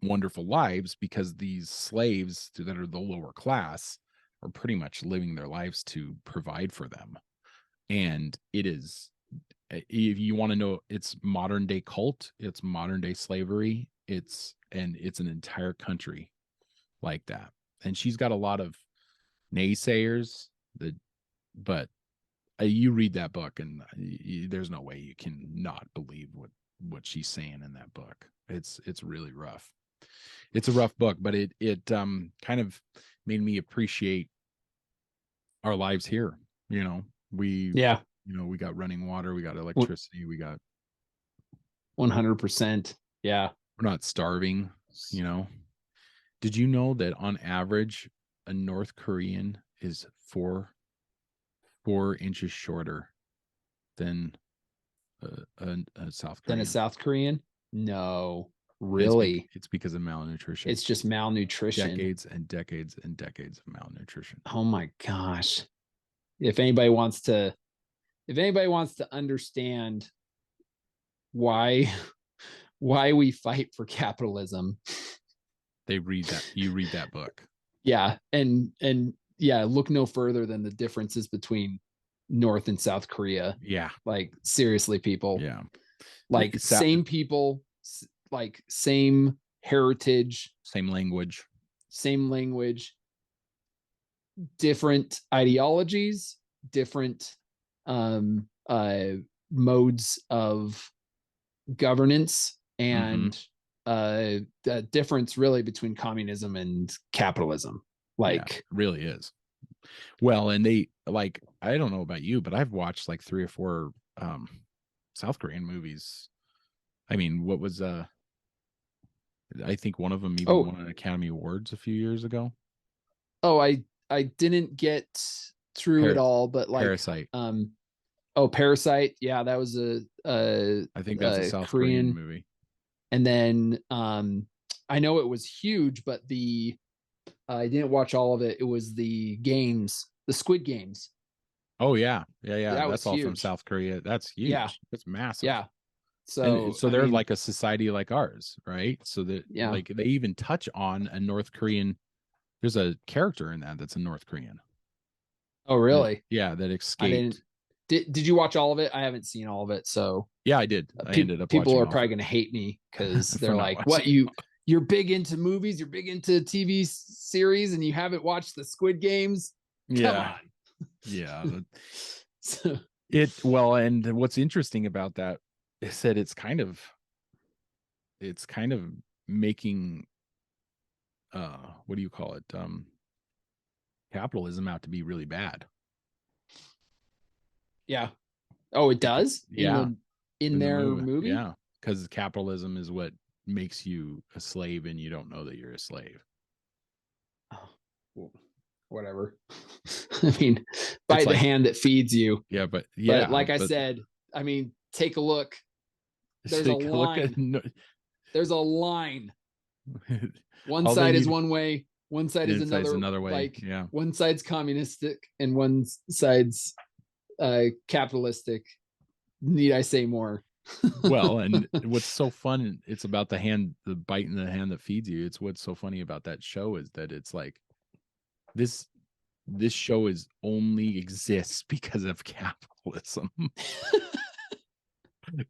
wonderful lives, because these slaves that are the lower class are pretty much living their lives to provide for them. And it is, if you want to know, it's modern day cult, it's modern day slavery, it's an entire country like that. And she's got a lot of naysayers but you read that book and there's no way you can not believe what she's saying in that book. It's really rough. It's a rough book, but it kind of made me appreciate our lives here. We got running water, we got electricity, we got 100%. Yeah. We're not starving. Did you know that on average a North Korean is 4 inches shorter than a South Korean? Than a South Korean? No, really. It's because of malnutrition. It's just malnutrition. Decades and decades and decades of malnutrition. Oh my gosh. If anybody wants to understand why we fight for capitalism, you read that book. Yeah. And look no further than the differences between North and South Korea. Yeah. Like, seriously, people. Yeah. Like, same people, like same heritage, same language, different ideologies, different modes of governance and the difference really between communism and capitalism. Like, it really is. Well, and they like, I don't know about you, but I've watched like 3 or 4 South Korean movies. I mean, what was I think one of them even won an Academy Awards a few years ago. Oh, I didn't get through it all, but like Parasite. Parasite. Yeah, that was I think that's a South Korean movie. And then I know it was huge, but I didn't watch all of it. It was the Squid Games. Oh yeah. That's all huge. from South Korea. That's huge. Yeah. That's massive. Yeah. So they're like a society like ours, right? So that like they even touch on a North Korean. There's a character in that's a North Korean. Oh really? That escaped. Did you watch all of it? I haven't seen all of it, so yeah, I did. I ended up. People are probably going to hate me because they're like, "What you're big into movies, you're big into TV series, and you haven't watched the Squid Games? Come on." Yeah. And what's interesting about that is that it's kind of making what do you call it? Capitalism out to be really bad. Yeah. Oh, it does? Yeah. In their movie? Yeah. Because capitalism is what makes you a slave and you don't know that you're a slave. Oh, well, whatever. I mean, by the hand that feeds you. Yeah, but like I said, I mean, take a look. There's a line. There's a line. One side is one way, one side is another way. Like, one side's communistic and one side's capitalistic. Need I say more? Well, and what's so fun, it's about the bite in the hand that feeds you. It's what's so funny about that show is that it's like this show only exists because of capitalism.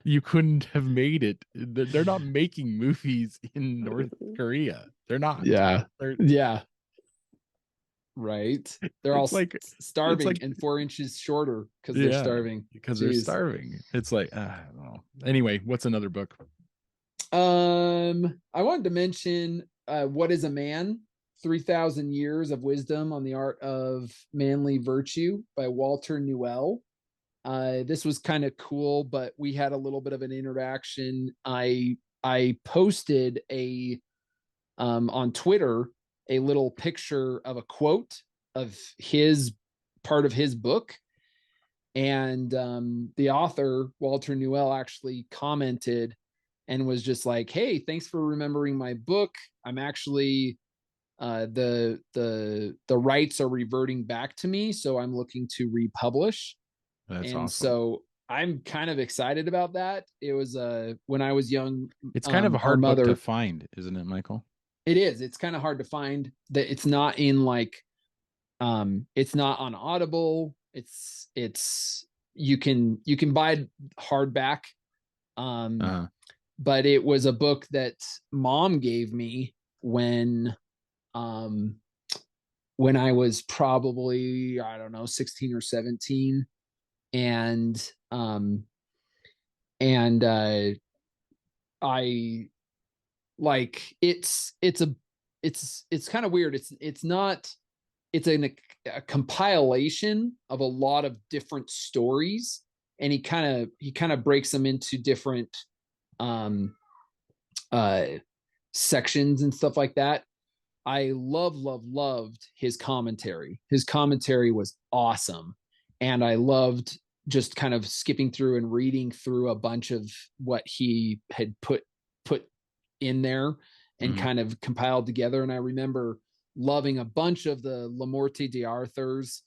You couldn't have made it. They're not making movies in North Korea. They're not. Yeah. Right. They're all like starving and 4 inches shorter because they're starving. Because they're starving. It's like, I don't know. Anyway, what's another book? I wanted to mention What is a Man? 3,000 Years of Wisdom on the Art of Manly Virtue by Walter Newell. This was kind of cool, but we had a little bit of an interaction. I posted on Twitter a little picture of a quote of his part of his book. And the author, Walter Newell, actually commented and was just like, "Hey, thanks for remembering my book. I'm actually the rights are reverting back to me, so I'm looking to republish." That's and awesome. So I'm kind of excited about that. It was when I was young. It's kind of a hard book to find, isn't it, Michael? It is. It's kind of hard to find. That it's not in like it's not on Audible. It's you can buy it hardback. But it was a book that Mom gave me when I was probably, I don't know, 16 or 17. And I like it's kind of weird. It's not, it's a compilation of a lot of different stories, and he kind of breaks them into different sections and stuff like that. I loved his commentary. His commentary was awesome, and I loved just kind of skipping through and reading through a bunch of what he had put in there and kind of compiled together. And I remember loving a bunch of the Le Morte d'Arthur's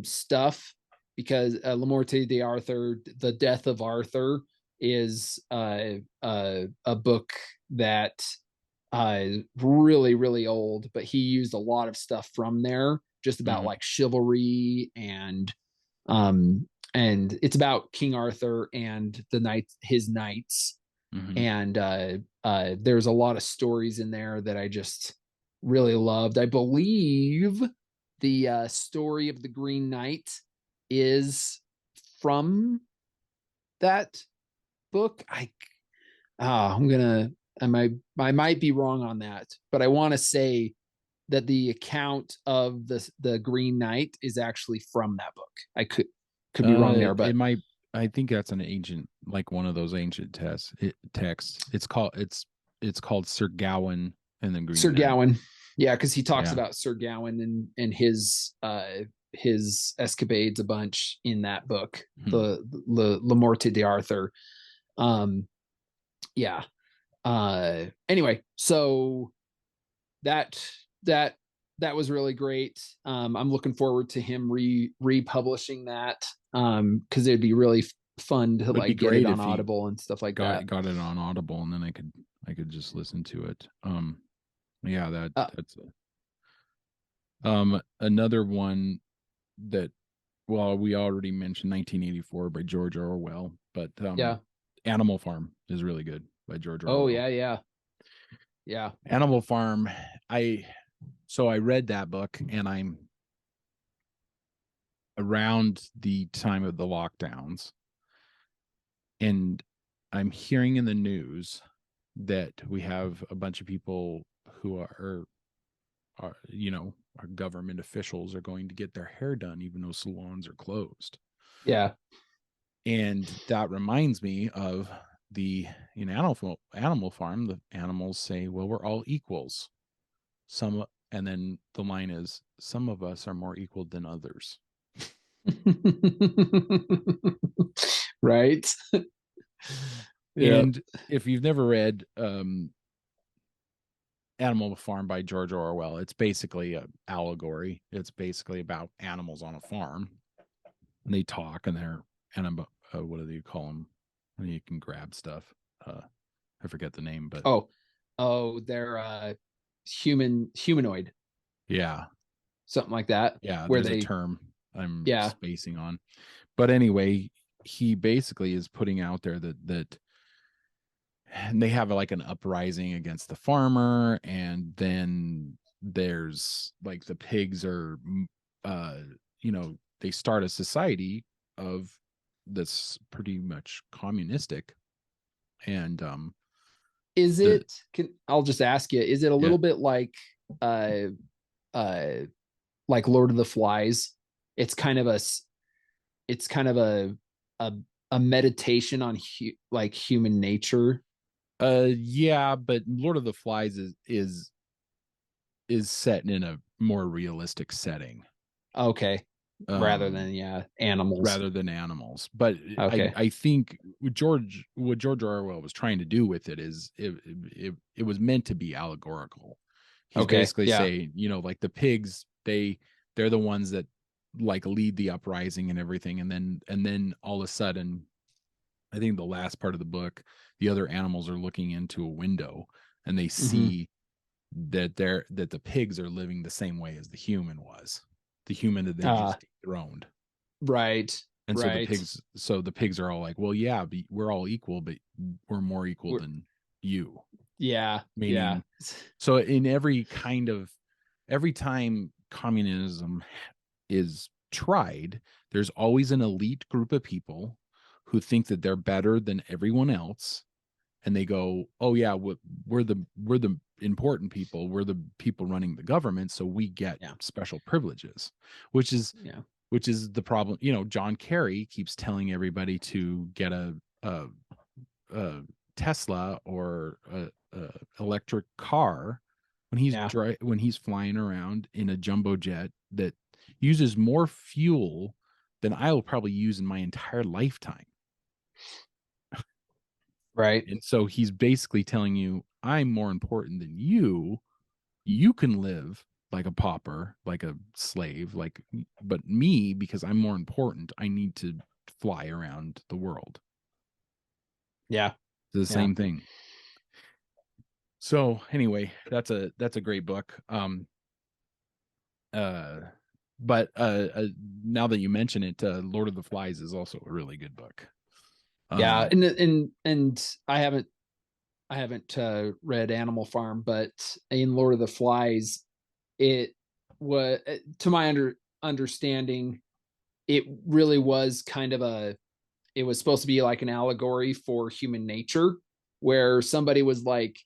stuff, because Le Morte d'Arthur, The Death of Arthur, is a book that really, really old, but he used a lot of stuff from there, just about like chivalry and it's about King Arthur and his knights. And there's a lot of stories in there that I just really loved. I believe the story of the Green Knight is from that book. I might be wrong on that, but I want to say that the account of the Green Knight is actually from that book. I could be wrong there, but it might. I think that's an ancient, like one of those ancient texts. It's called Sir Gawain and the Green Sir Knight. Gawain. Yeah, because he talks Yeah. about Sir Gawain and his escapades a bunch in that book, the Le Morte d'Arthur. Yeah. Anyway, so that that that was really great. I'm looking forward to him republishing that, because it'd be really fun to It'd be like get great it on if he Audible and stuff like that. got it on Audible, and then I could just listen to it. Yeah, that's another one that, well, we already mentioned 1984 by George Orwell, but Yeah. Animal Farm is really good by George Oh Orwell. yeah. Animal Farm. I read that book, and I'm around the time of the lockdowns, and I'm hearing in the news that we have a bunch of people who are our government officials are going to get their hair done even though salons are closed. Yeah. And that reminds me of the Animal Farm. The animals say, well, we're all equals. And then the line is, some of us are more equal than others. Right. And if you've never read Animal Farm by George Orwell, it's basically an allegory. It's basically about animals on a farm, and they talk, and what do you call them when you can grab stuff? I forget the name, but they're humanoid, yeah, something like that. yeah, Where there's a term I'm yeah, spacing on, but anyway, he basically is putting out there that and they have like an uprising against the farmer, and then there's like the pigs are they start a society of that's pretty much communistic, and is the it? I'll just ask you: is it a yeah little bit uh, uh, like Lord of the Flies? It's kind of a a meditation on like human nature. yeah, but Lord of the Flies is set in a more realistic setting, Okay, rather um than animals. rather than animals. But Okay, I think what George Orwell was trying to do with it is it was meant to be allegorical. He's okay, basically yeah, saying, like the pigs, they're the ones that like lead the uprising and everything, and then all of a sudden, I think the last part of the book, the other animals are looking into a window, and they mm-hmm. see that the pigs are living the same way as the human that they just dethroned. Right, And right. so the pigs are all like, well, yeah, we're all equal, but we're more equal We're, than you. yeah, yeah, Meaning, so in every time communism is tried, there's always an elite group of people who think that they're better than everyone else, and they go, oh yeah, we're the important people, we're the people running the government, so we get special privileges, which is the problem. John Kerry keeps telling everybody to get a Tesla or a electric car when he's flying around in a jumbo jet that uses more fuel than I will probably use in my entire lifetime. right. And so he's basically telling you, I'm more important than you. You can live like a pauper, like a slave, but me, because I'm more important, I need to fly around the world. Yeah, The same thing. So anyway, that's a great book. But now that you mention it, Lord of the Flies is also a really good book. and I haven't read Animal Farm, but in Lord of the Flies, it was, to my understanding, it really was kind of it was supposed to be like an allegory for human nature. where somebody was like,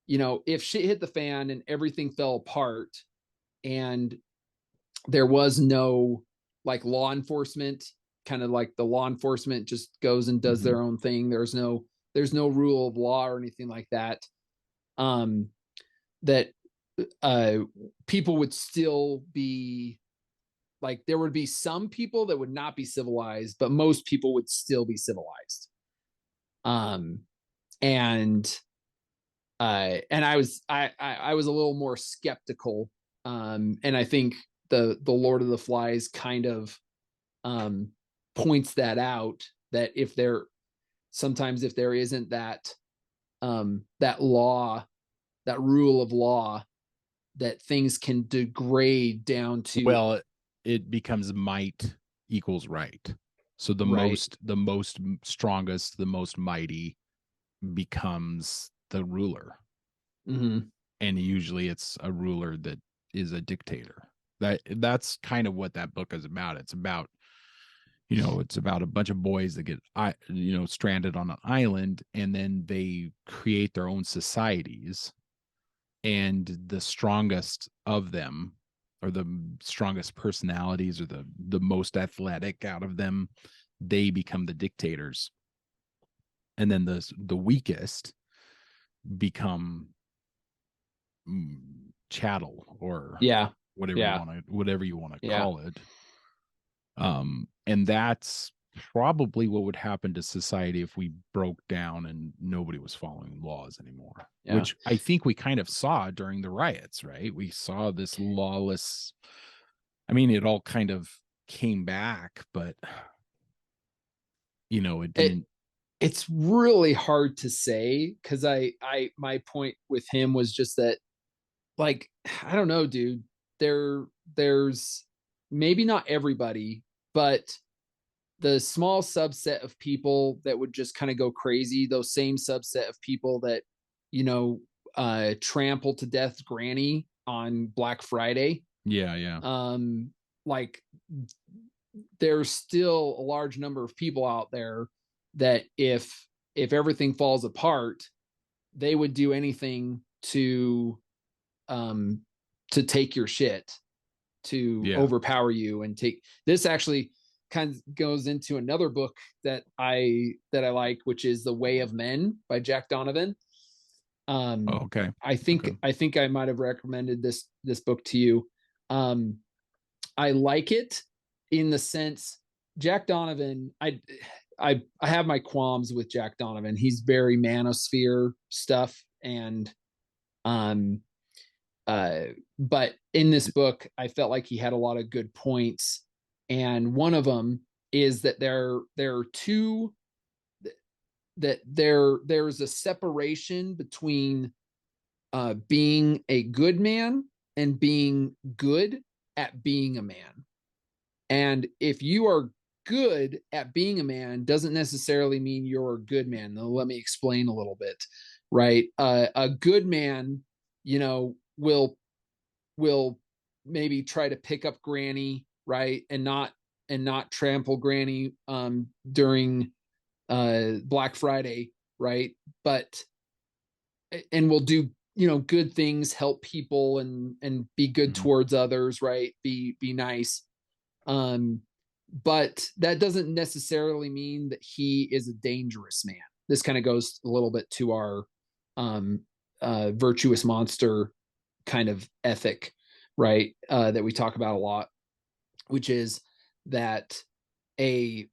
if shit hit the fan and everything fell apart and there was no like law enforcement, kind of like the law enforcement just goes and does their own thing. There's no rule of law or anything like that. That people would still be like, there would be some people that would not be civilized, but most people would still be civilized. And I was a little more skeptical. And I think the Lord of the Flies kind of points that out, that if there isn't that that law, that rule of law, that things can degrade down to, well, it becomes might equals right. So the most strongest, the most mighty becomes the ruler. And usually it's a ruler that is a dictator. That's kind of what that book is about. It's about, it's about a bunch of boys that get, stranded on an island, and then they create their own societies, and the strongest of them, or the strongest personalities, or the most athletic out of them, they become the dictators. And then the weakest become chattel, or whatever you want to call it. And that's probably what would happen to society if we broke down and nobody was following laws anymore, which I think we kind of saw during the riots, right? We saw this lawless, it all kind of came back, but it didn't. It's really hard to say, because my point with him was just that, like, I don't know, dude, there's maybe not everybody, but the small subset of people that would just kind of go crazy, those same subset of people that, trample to death Granny on Black Friday. Like, there's still a large number of people out there that if everything falls apart, they would do anything to take your shit, to overpower you and take. This actually kind of goes into another book that I like, which is The Way of Men by Jack Donovan. Okay. I think I might have recommended this book to you. I like it in the sense, Jack Donovan, I have my qualms with Jack Donovan. He's very manosphere stuff, and but in this book, I felt like he had a lot of good points, and one of them is that there are two, that there's a separation between being a good man and being good at being a man. And if you are good at being a man, doesn't necessarily mean you're a good man. Now, let me explain a little bit, right? A good man, will maybe try to pick up Granny, right, and not trample Granny during Black Friday, right? And will do good things, help people, and be good towards others, right? Be nice. But that doesn't necessarily mean that he is a dangerous man. This kind of goes a little bit to our virtuous monster kind of ethic, right? That we talk about a lot, which is that a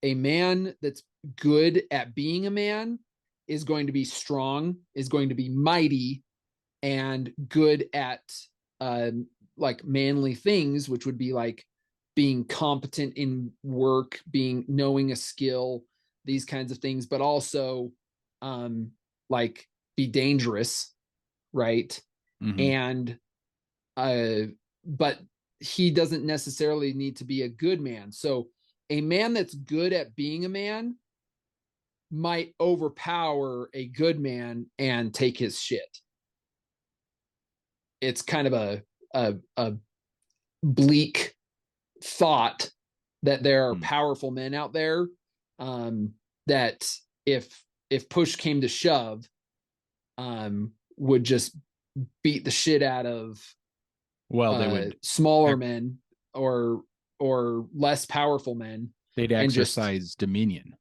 man that's good at being a man is going to be strong, is going to be mighty, and good at like manly things, which would be like being competent in work, knowing a skill, these kinds of things, but also like be dangerous, right? And but he doesn't necessarily need to be a good man. So a man that's good at being a man might overpower a good man and take his shit. It's kind of a bleak thought that there are powerful men out there that if if push came to shove, would just beat the shit out of they would smaller men or less powerful men. They'd exercise dominion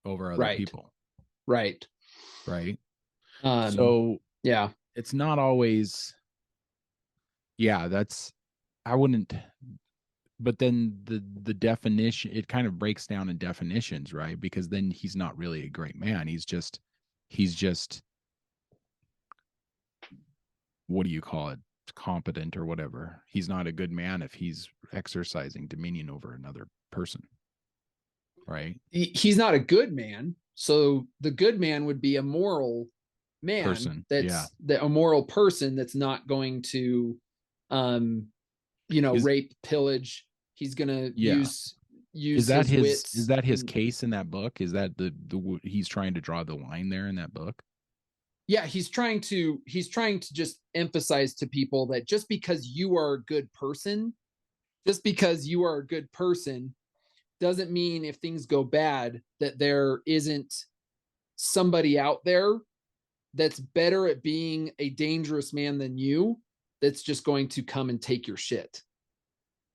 over other people. Right. So yeah, it's not always. Yeah, I wouldn't. But then the definition, it kind of breaks down in definitions, right? Because then he's not really a great man. He's just what do you call it? Competent or whatever. He's not a good man if he's exercising dominion over another person. Right? He's not a good man. So the good man would be a moral man. A moral person that's not going to rape, pillage. He's gonna use is that his wits. Is that his case in that book? Is that the he's trying to draw the line there in that book? Yeah, he's trying to just emphasize to people that just because you are a good person doesn't mean if things go bad that there isn't somebody out there that's better at being a dangerous man than you, that's just going to come and take your shit.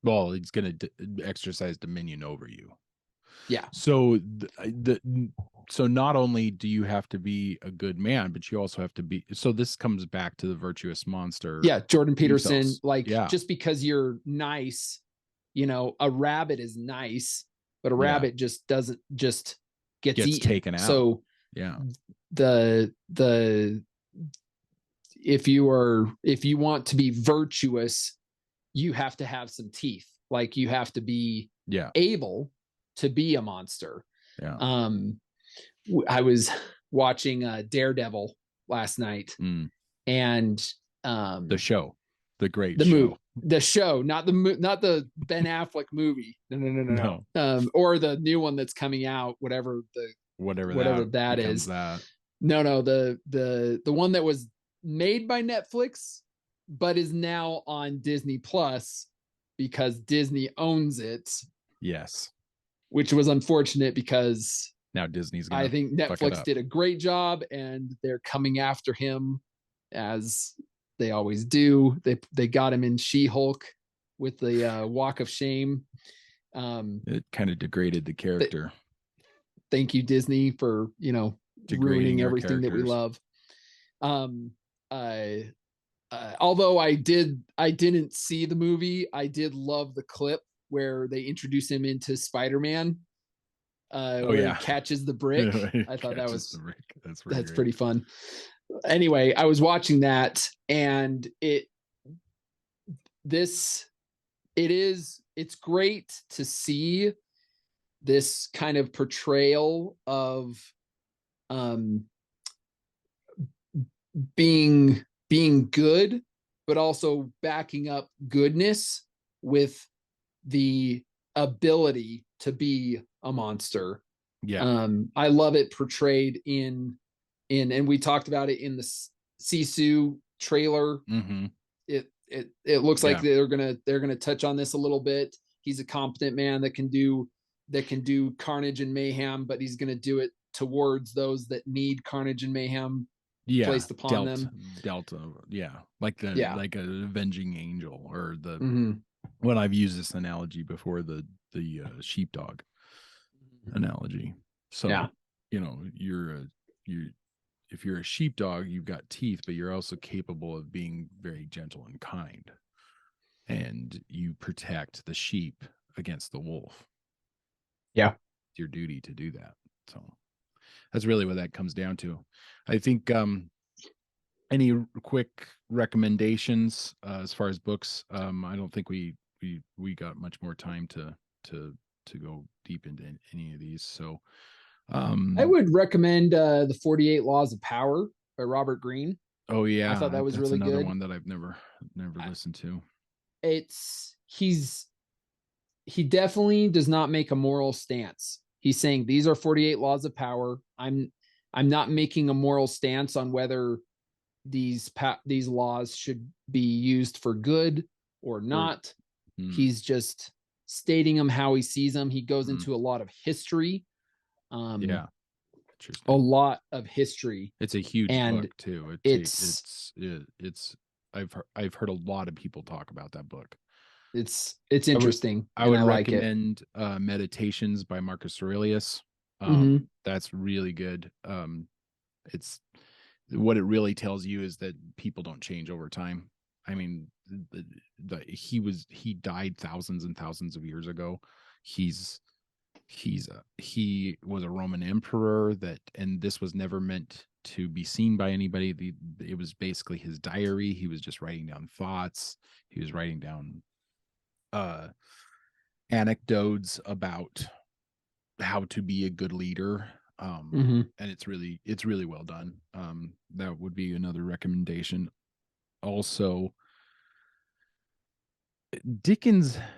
Well, he's going to exercise dominion over you. Yeah. So so not only do you have to be a good man, but you also have to be. So this comes back to the virtuous monster. Yeah, Jordan Peterson. Just because you're nice, a rabbit is nice, but a rabbit just doesn't gets eaten. Taken out. So yeah, if you want to be virtuous, you have to have some teeth. Like you have to be able to be a monster. Yeah. I was watching Daredevil last night, and the show, the show, not the Ben Affleck movie. No. Or the new one that's coming out, whatever that is. No, the one that was made by Netflix, but is now on Disney Plus because Disney owns it. Yes. Which was unfortunate because now Disney's I think Netflix did a great job and they're coming after him as they always do. They got him in She-Hulk with the walk of shame. It kind of degraded the character. Thank you, Disney, for ruining everything that we love. Although I didn't see the movie, I did love the clip where they introduce him into Spider-Man. He catches the brick. I thought that's pretty fun. Anyway, I was watching that, and it's great to see this kind of portrayal of being good, but also backing up goodness with the ability to be a monster. Yeah. I love it portrayed in and we talked about it in the Sisu trailer. Mm-hmm. It looks like they're gonna touch on this a little bit. He's a competent man that can do carnage and mayhem, but he's gonna do it towards those that need carnage and mayhem placed upon them. Delta, like an avenging angel, or the when I've used this analogy before, the sheepdog analogy. So if you're a sheepdog, you've got teeth, but you're also capable of being very gentle and kind, and you protect the sheep against the wolf. Yeah, it's your duty to do that. So that's really what that comes down to. I think any quick recommendations as far as books? I don't think we got much more time to go deep into any of these. So I would recommend the 48 Laws of Power by Robert Greene. Oh yeah, I thought that was really another good. One that I've never listened to. He definitely does not make a moral stance. He's saying these are 48 laws of power. I'm not making a moral stance on whether these laws should be used for good or not. He's just stating them how he sees them. He goes into a lot of history. a lot of history. It's a huge and book too. it's I've heard a lot of people talk about that book. It's interesting. I would like recommend Meditations by Marcus Aurelius. That's really good. It's what it really tells you is that people don't change over time. I mean, he died thousands and thousands of years ago. He was a Roman emperor and this was never meant to be seen by anybody. It was basically his diary. He was just writing down thoughts. He was writing down anecdotes about how to be a good leader. And it's really well done. That would be another recommendation. Also,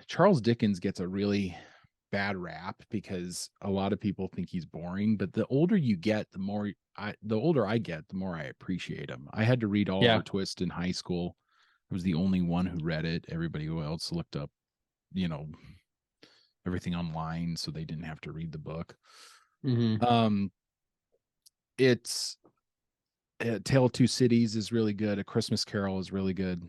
Charles Dickens gets a really bad rap because a lot of people think he's boring, but the older you get, the older I get, the more I appreciate him. I had to read Oliver Twist in high school. I was the only one who read it. Everybody else looked up, everything online, so they didn't have to read the book. It's Tale of Two Cities is really good. A Christmas Carol is really good.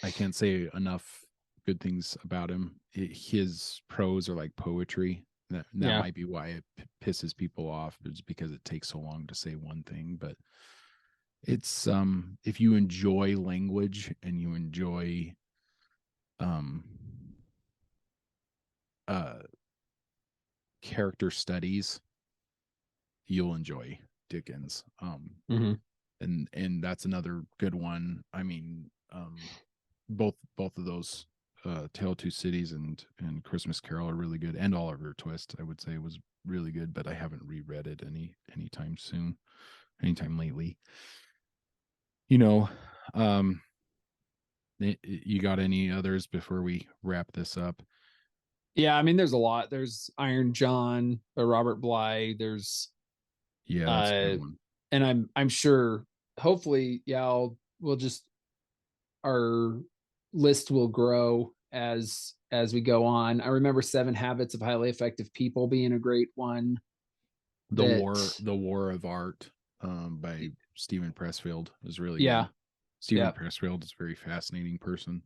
I can't say enough good things about him. His prose are like poetry. That might be why it pisses people off. It's because it takes so long to say one thing. But it's if you enjoy language and you enjoy character studies, you'll enjoy Dickens. And that's another good one. I mean, both of those, Tale of Two Cities and Christmas Carol are really good, and Oliver Twist I would say was really good, but I haven't reread it anytime lately. You got any others before we wrap this up? Yeah, I mean, there's a lot. There's Iron John by Robert Bly. There's that's a good one. And I'm sure, hopefully, our list will grow as we go on. I remember 7 Habits of Highly Effective People being a great one. The War of Art by Stephen Pressfield is really good. Stephen Pressfield is a very fascinating person.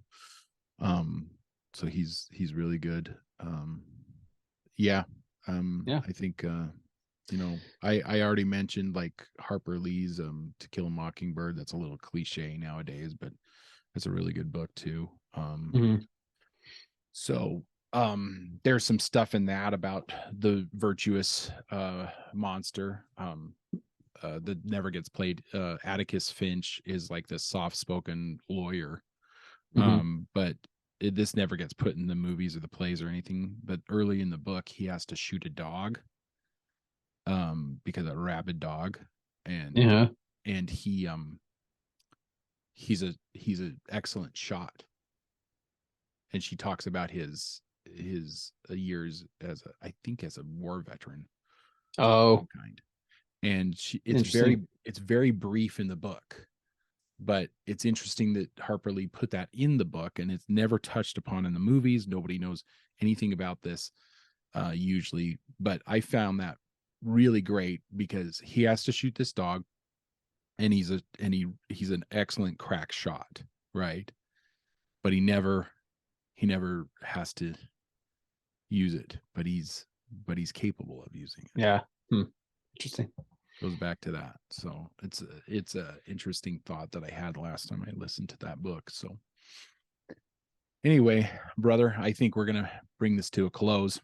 So he's really good. I think I already mentioned like Harper Lee's To Kill a Mockingbird. That's a little cliche nowadays, but it's a really good book too. So there's some stuff in that about the virtuous monster that never gets played. Atticus Finch is like this soft-spoken lawyer, but this never gets put in the movies or the plays or anything. But early in the book, he has to shoot a dog because a rabid dog, and he's an excellent shot. And she talks about his years as a war veteran. Kind. And it's very brief in the book, but it's interesting that Harper Lee put that in the book, and it's never touched upon in the movies. Nobody knows anything about this usually, but I found that really great because he has to shoot this dog, and he's an excellent crack shot, right? But he never has to use it, but he's capable of using it. Interesting. Goes back to that. So it's a interesting thought that I had last time I listened to that book. So anyway, brother, I think we're gonna bring this to a close.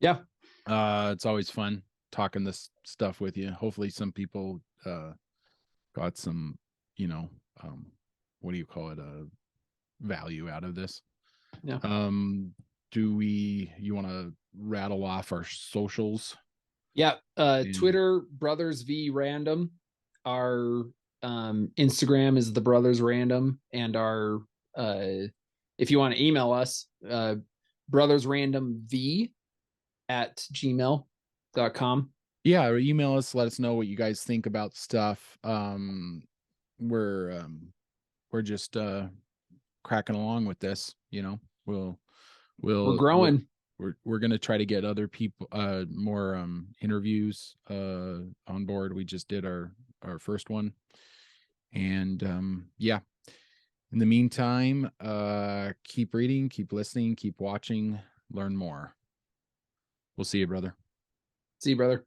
It's always fun talking this stuff with you. Hopefully some people got some what do you call it, value out of this. Do you want to rattle off our socials? Twitter, Brothers V Random. Our Instagram is the Brothers Random, and our if you want to email us, brothersrandomv@gmail.com. Or email us, let us know what you guys think about stuff. We're just cracking along with this, we're growing. we're gonna try to get other people, more interviews on board. We just did our first one, and yeah. In the meantime, keep reading, keep listening, keep watching, learn more. We'll see you, brother. See you, brother.